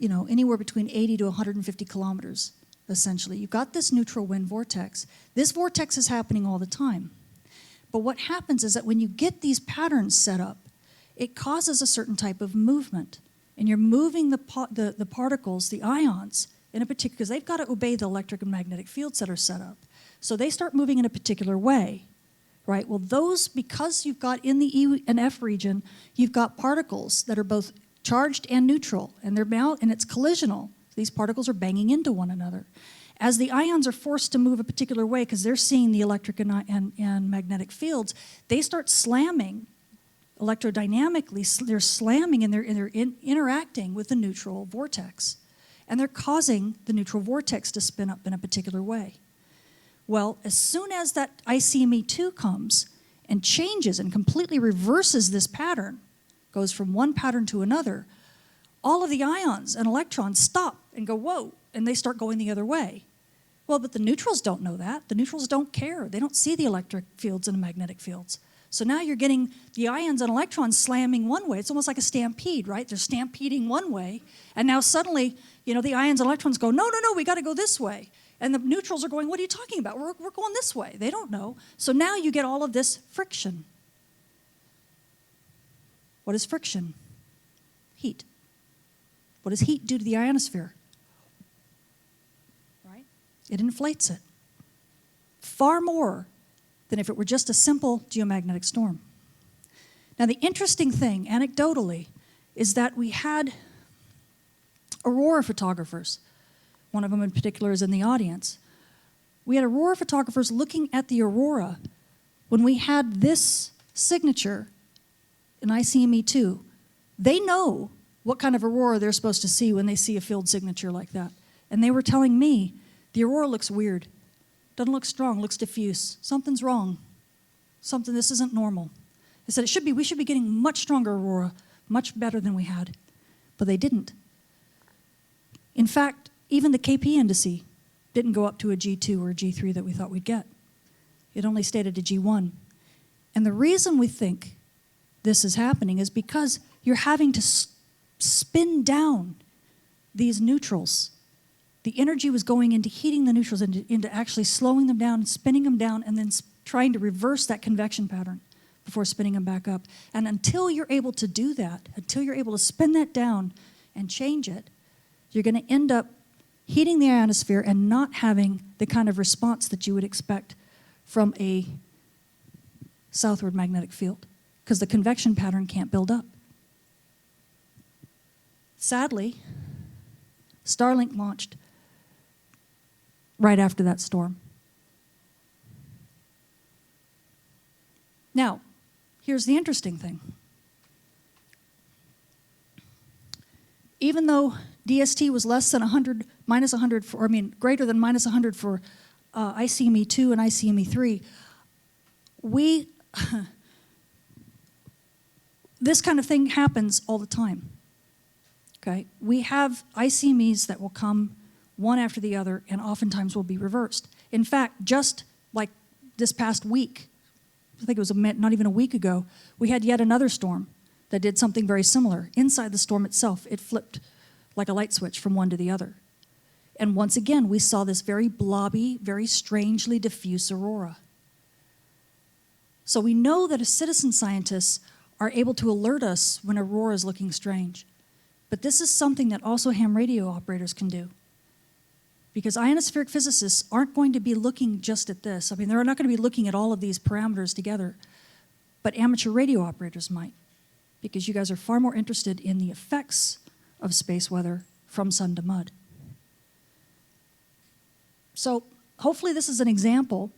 anywhere between 80 to 150 kilometers, essentially, you've got this neutral wind vortex. This vortex is happening all the time. But what happens is that when you get these patterns set up, it causes a certain type of movement. And you're moving the particles, the ions, in a particular, because they've got to obey the electric and magnetic fields that are set up. So they start moving in a particular way, right? Well, those, because you've got in the E and F region, you've got particles that are both charged and neutral, and they're now, and it's collisional. These particles are banging into one another. As the ions are forced to move a particular way, because they're seeing the electric and magnetic fields, they start slamming electrodynamically. They're slamming and they're interacting with the neutral vortex. and they're causing the neutral vortex to spin up in a particular way. Well, as soon as that ICME2 comes and changes and completely reverses this pattern, goes from one pattern to another, all of the ions and electrons stop and go, whoa, and they start going the other way. Well, but the neutrals don't know that. The neutrals don't care. They don't see the electric fields and the magnetic fields. So now you're getting the ions and electrons slamming one way. It's almost like a stampede, right? They're stampeding one way, and now suddenly, the ions and electrons go, no, we got to go this way. And the neutrals are going, what are you talking about? We're going this way. They don't know. So now you get all of this friction. What is friction? Heat. What does heat do to the ionosphere? Right? It inflates it. Far more than if it were just a simple geomagnetic storm. Now, the interesting thing, anecdotally, is that we had aurora photographers. One of them in particular is in the audience. We had aurora photographers looking at the aurora when we had this signature in ICME2. They know what kind of aurora they're supposed to see when they see a field signature like that. And they were telling me, the aurora looks weird. Doesn't look strong, looks diffuse. Something's wrong. This isn't normal. They said we should be getting much stronger aurora, much better than we had. But they didn't. In fact, even the KP indice didn't go up to a G2 or a G3 that we thought we'd get. It only stayed at a G1. And the reason we think this is happening is because you're having to spin down these neutrals. The energy was going into heating the neutrals, into actually slowing them down, spinning them down, and then trying to reverse that convection pattern before spinning them back up. And until you're able to do that, until you're able to spin that down and change it, you're going to end up heating the ionosphere and not having the kind of response that you would expect from a southward magnetic field, because the convection pattern can't build up. Sadly, Starlink launched right after that storm. Now, here's the interesting thing. Even though DST was less than 100, minus 100, greater than minus 100 for ICME2 and ICME3, this kind of thing happens all the time. Okay? We have ICMEs that will come one after the other and oftentimes will be reversed. In fact, just like this past week, I think it was not even a week ago, we had yet another storm that did something very similar. Inside the storm itself, it flipped like a light switch from one to the other. And once again, we saw this very blobby, very strangely diffuse aurora. So we know that as citizen scientists are able to alert us when aurora is looking strange. But this is something that also ham radio operators can do. Because ionospheric physicists aren't going to be looking just at this. They're not going to be looking at all of these parameters together. But amateur radio operators might. Because you guys are far more interested in the effects of space weather from sun to mud. So hopefully this is an example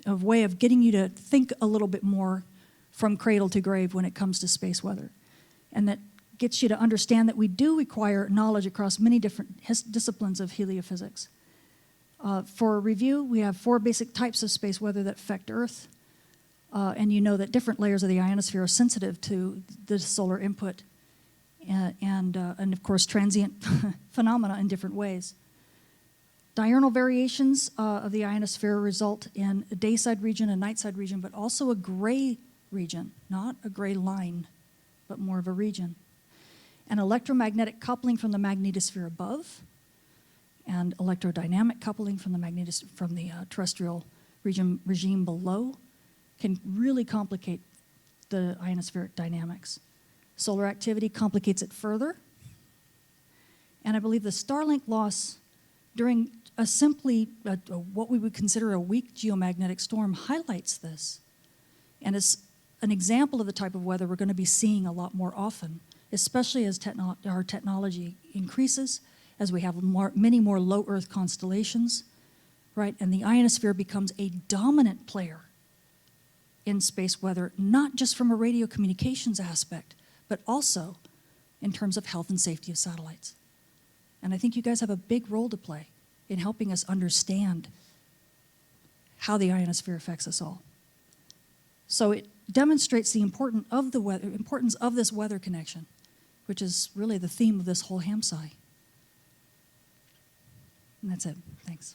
of a way of getting you to think a little bit more from cradle to grave when it comes to space weather. And that gets you to understand that we do require knowledge across many different disciplines of heliophysics. For review, we have 4 basic types of space weather that affect Earth. And you know that different layers of the ionosphere are sensitive to the solar input and of course, transient phenomena in different ways. Diurnal variations of the ionosphere result in a dayside region, a nightside region, but also a gray region, not a gray line, but more of a region. And electromagnetic coupling from the magnetosphere above, and electrodynamic coupling from the terrestrial regime below can really complicate the ionospheric dynamics. Solar activity complicates it further. And I believe the Starlink loss during what we would consider a weak geomagnetic storm highlights this. And is an example of the type of weather we're going to be seeing a lot more often, especially as our technology increases, as we have many more low Earth constellations, right? And the ionosphere becomes a dominant player in space weather, not just from a radio communications aspect, but also in terms of health and safety of satellites. And I think you guys have a big role to play in helping us understand how the ionosphere affects us all. So it demonstrates the importance of this weather connection, which is really the theme of this whole HamSCI. And that's it. Thanks.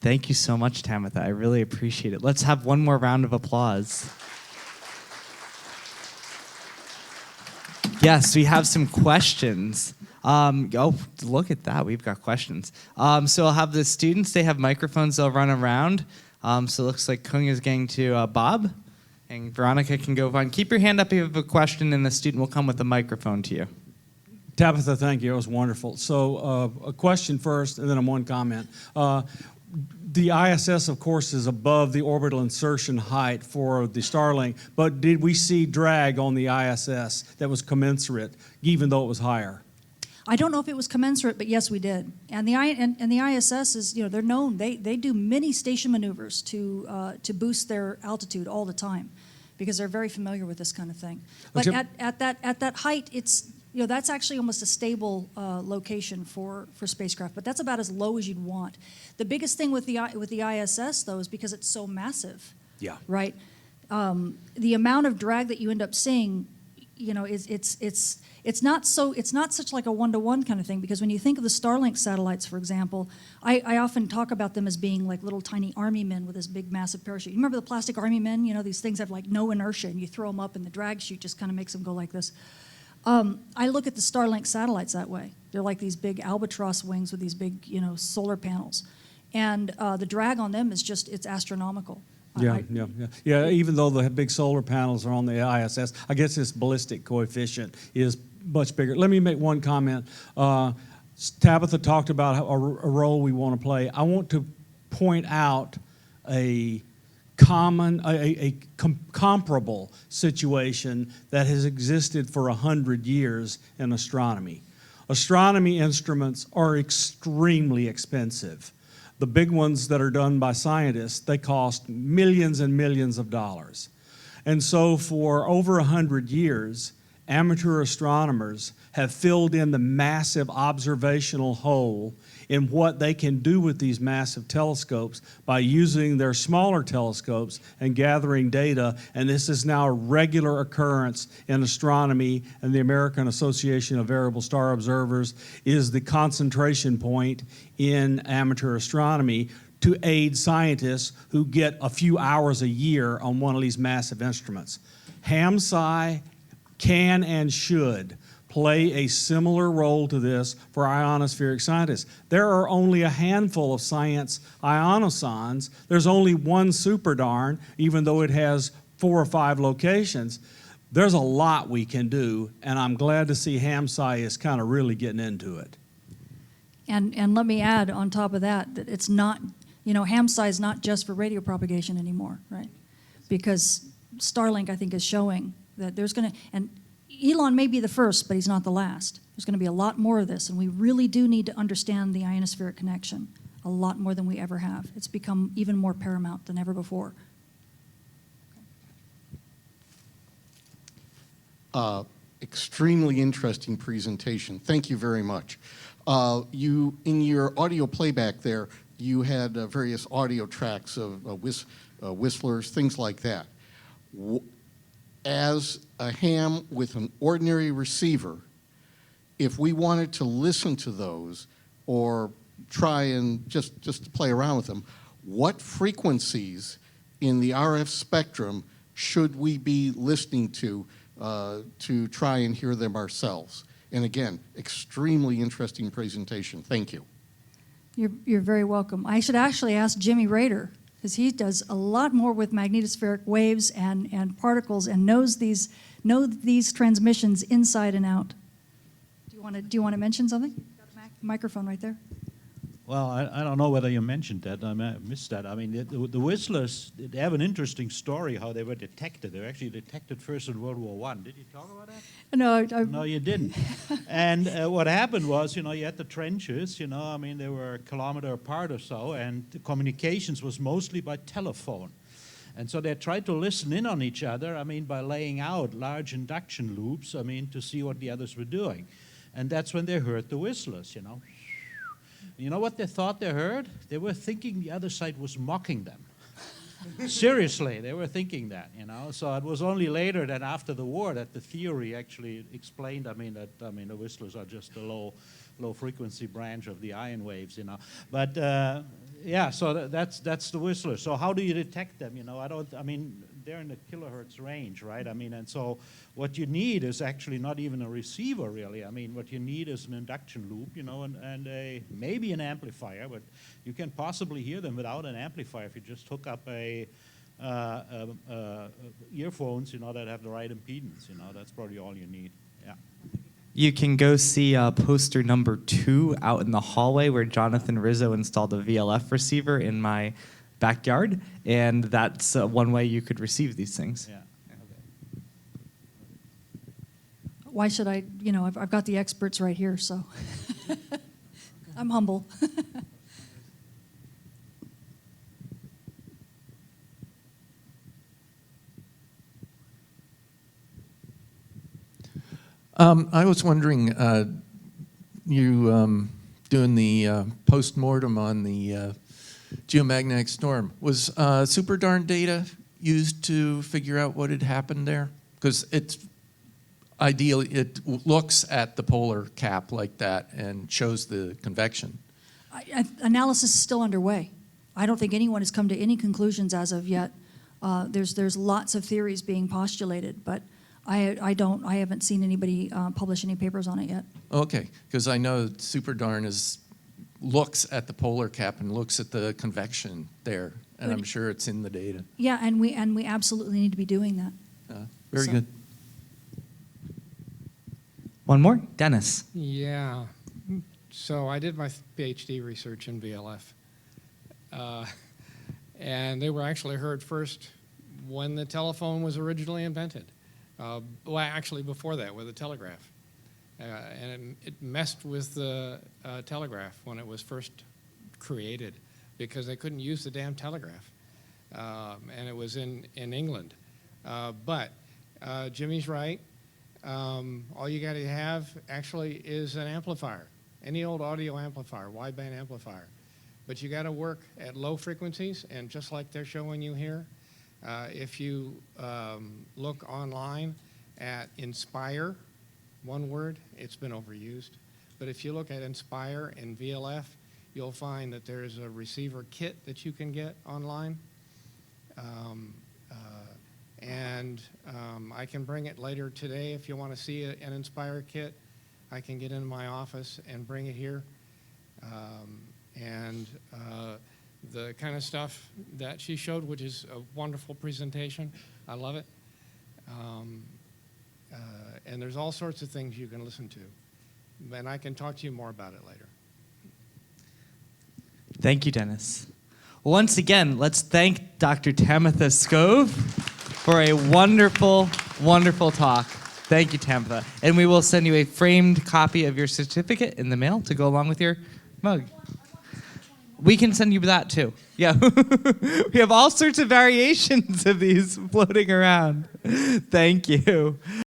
Thank you so much, Tamitha. I really appreciate it. Let's have one more round of applause. Yes, we have some questions. Oh, look at that. We've got questions. So I'll have the students. They have microphones. They'll run around. So it looks like Kung is getting to Bob, and Veronica can go on. Keep your hand up if you have a question, and the student will come with a microphone to you. Tabitha, thank you. It was wonderful. So a question first, and then one comment. The ISS, of course, is above the orbital insertion height for the Starlink, but did we see drag on the ISS that was commensurate, even though it was higher? I don't know if it was commensurate, but yes, we did. And the ISS is, they're known. They do many station maneuvers to boost their altitude all the time, because they're very familiar with this kind of thing. But at that height, it's that's actually almost a stable location for spacecraft. But that's about as low as you'd want. The biggest thing with the ISS though is because it's so massive. Yeah. Right. The amount of drag that you end up seeing, it's not such like a one-to-one kind of thing, because when you think of the Starlink satellites, for example, I often talk about them as being like little tiny army men with this big massive parachute. You remember the plastic army men? These things have like no inertia, and you throw them up and the drag chute just kind of makes them go like this. I look at the Starlink satellites that way. They're like these big albatross wings with these big, solar panels. And the drag on them is it's astronomical. Yeah. Even though the big solar panels are on the ISS, I guess its ballistic coefficient is much bigger. Let me make one comment. Tabitha talked about a role we want to play. I want to point out a comparable situation that has existed for 100 years in astronomy. Astronomy instruments are extremely expensive. The big ones that are done by scientists, they cost millions and millions of dollars. And so for over 100 years, amateur astronomers have filled in the massive observational hole in what they can do with these massive telescopes by using their smaller telescopes and gathering data. And this is now a regular occurrence in astronomy, and the American Association of Variable Star Observers is the concentration point in amateur astronomy to aid scientists who get a few hours a year on one of these massive instruments. HamSCI can and should play a similar role to this for ionospheric scientists. There are only a handful of science ionosondes. There's only one SuperDARN, even though it has 4 or 5 locations. There's a lot we can do, and I'm glad to see HamSCI is kind of really getting into it. And let me add on top of that it's not, HamSCI is not just for radio propagation anymore, right? Because Starlink, I think, is showing that there's going to, and Elon may be the first, but he's not the last. There's going to be a lot more of this, and we really do need to understand the ionospheric connection a lot more than we ever have. It's become even more paramount than ever before. Extremely interesting presentation. Thank you very much. You, in your audio playback there, you had various audio tracks of whistlers, things like that. As a ham with an ordinary receiver, if we wanted to listen to those or try and just to play around with them, what frequencies in the RF spectrum should we be listening to try and hear them ourselves? And again, extremely interesting presentation. Thank you. You're very welcome. I should actually ask Jimmy Rader, because he does a lot more with magnetospheric waves and particles and knows these transmissions inside and out. Do you want to mention something? Got a microphone right there. Well, I don't know whether you mentioned that. I missed that. I mean, the whistlers, they have an interesting story how they were detected. They were actually detected first in World War I. Did you talk about that? No, No, you didn't. And what happened was, you had the trenches, I mean, they were a kilometer apart or so, and the communications was mostly by telephone. And so they tried to listen in on each other, I mean, by laying out large induction loops, I mean, to see what the others were doing. And that's when they heard the whistlers, You know what they thought they heard? They were thinking the other side was mocking them. Seriously, they were thinking that, So it was only later than after the war that the theory actually explained, that the whistlers are just a low frequency branch of the ion waves, But yeah, so that's the whistlers. So how do you detect them? They're in the kilohertz range, right? And so what you need is actually not even a receiver, really. What you need is an induction loop, and maybe an amplifier, but you can possibly hear them without an amplifier if you just hook up earphones, that have the right impedance, That's probably all you need. Yeah. You can go see poster number 2 out in the hallway where Jonathan Rizzo installed a VLF receiver in my backyard, and that's one way you could receive these things. Yeah. why should I, I've got the experts right here, so I'm humble. I was wondering, you doing the post-mortem on the geomagnetic storm. Was super darn data used to figure out what had happened there? Because it's ideal, it looks at the polar cap like that and shows the convection. Analysis is still underway. I don't think anyone has come to any conclusions as of yet. There's lots of theories being postulated, but I haven't seen anybody publish any papers on it yet. Okay, because I know super darn looks at the polar cap and looks at the convection there, and I'm sure it's in the data. Yeah, and we absolutely need to be doing that. Very good. One more, Dennis. Yeah. So I did my PhD research in VLF. And they were actually heard first when the telephone was originally invented. Well, actually before that, with the telegraph. And it messed with the telegraph when it was first created because they couldn't use the damn telegraph. And it was in England. But Jimmy's right. All you got to have actually is an amplifier, any old audio amplifier, wideband amplifier. But you got to work at low frequencies, and just like they're showing you here, if you look online at Inspire, one word, it's been overused. But if you look at Inspire and VLF, you'll find that there's a receiver kit that you can get online. I can bring it later today if you want to see an Inspire kit. I can get into my office and bring it here. The kind of stuff that she showed, which is a wonderful presentation. I love it. And there's all sorts of things you can listen to. And I can talk to you more about it later. Thank you, Dennis. Once again, let's thank Dr. Tamitha Skov for a wonderful, wonderful talk. Thank you, Tamitha. And we will send you a framed copy of your certificate in the mail to go along with your mug. We can send you that too. Yeah. We have all sorts of variations of these floating around. Thank you.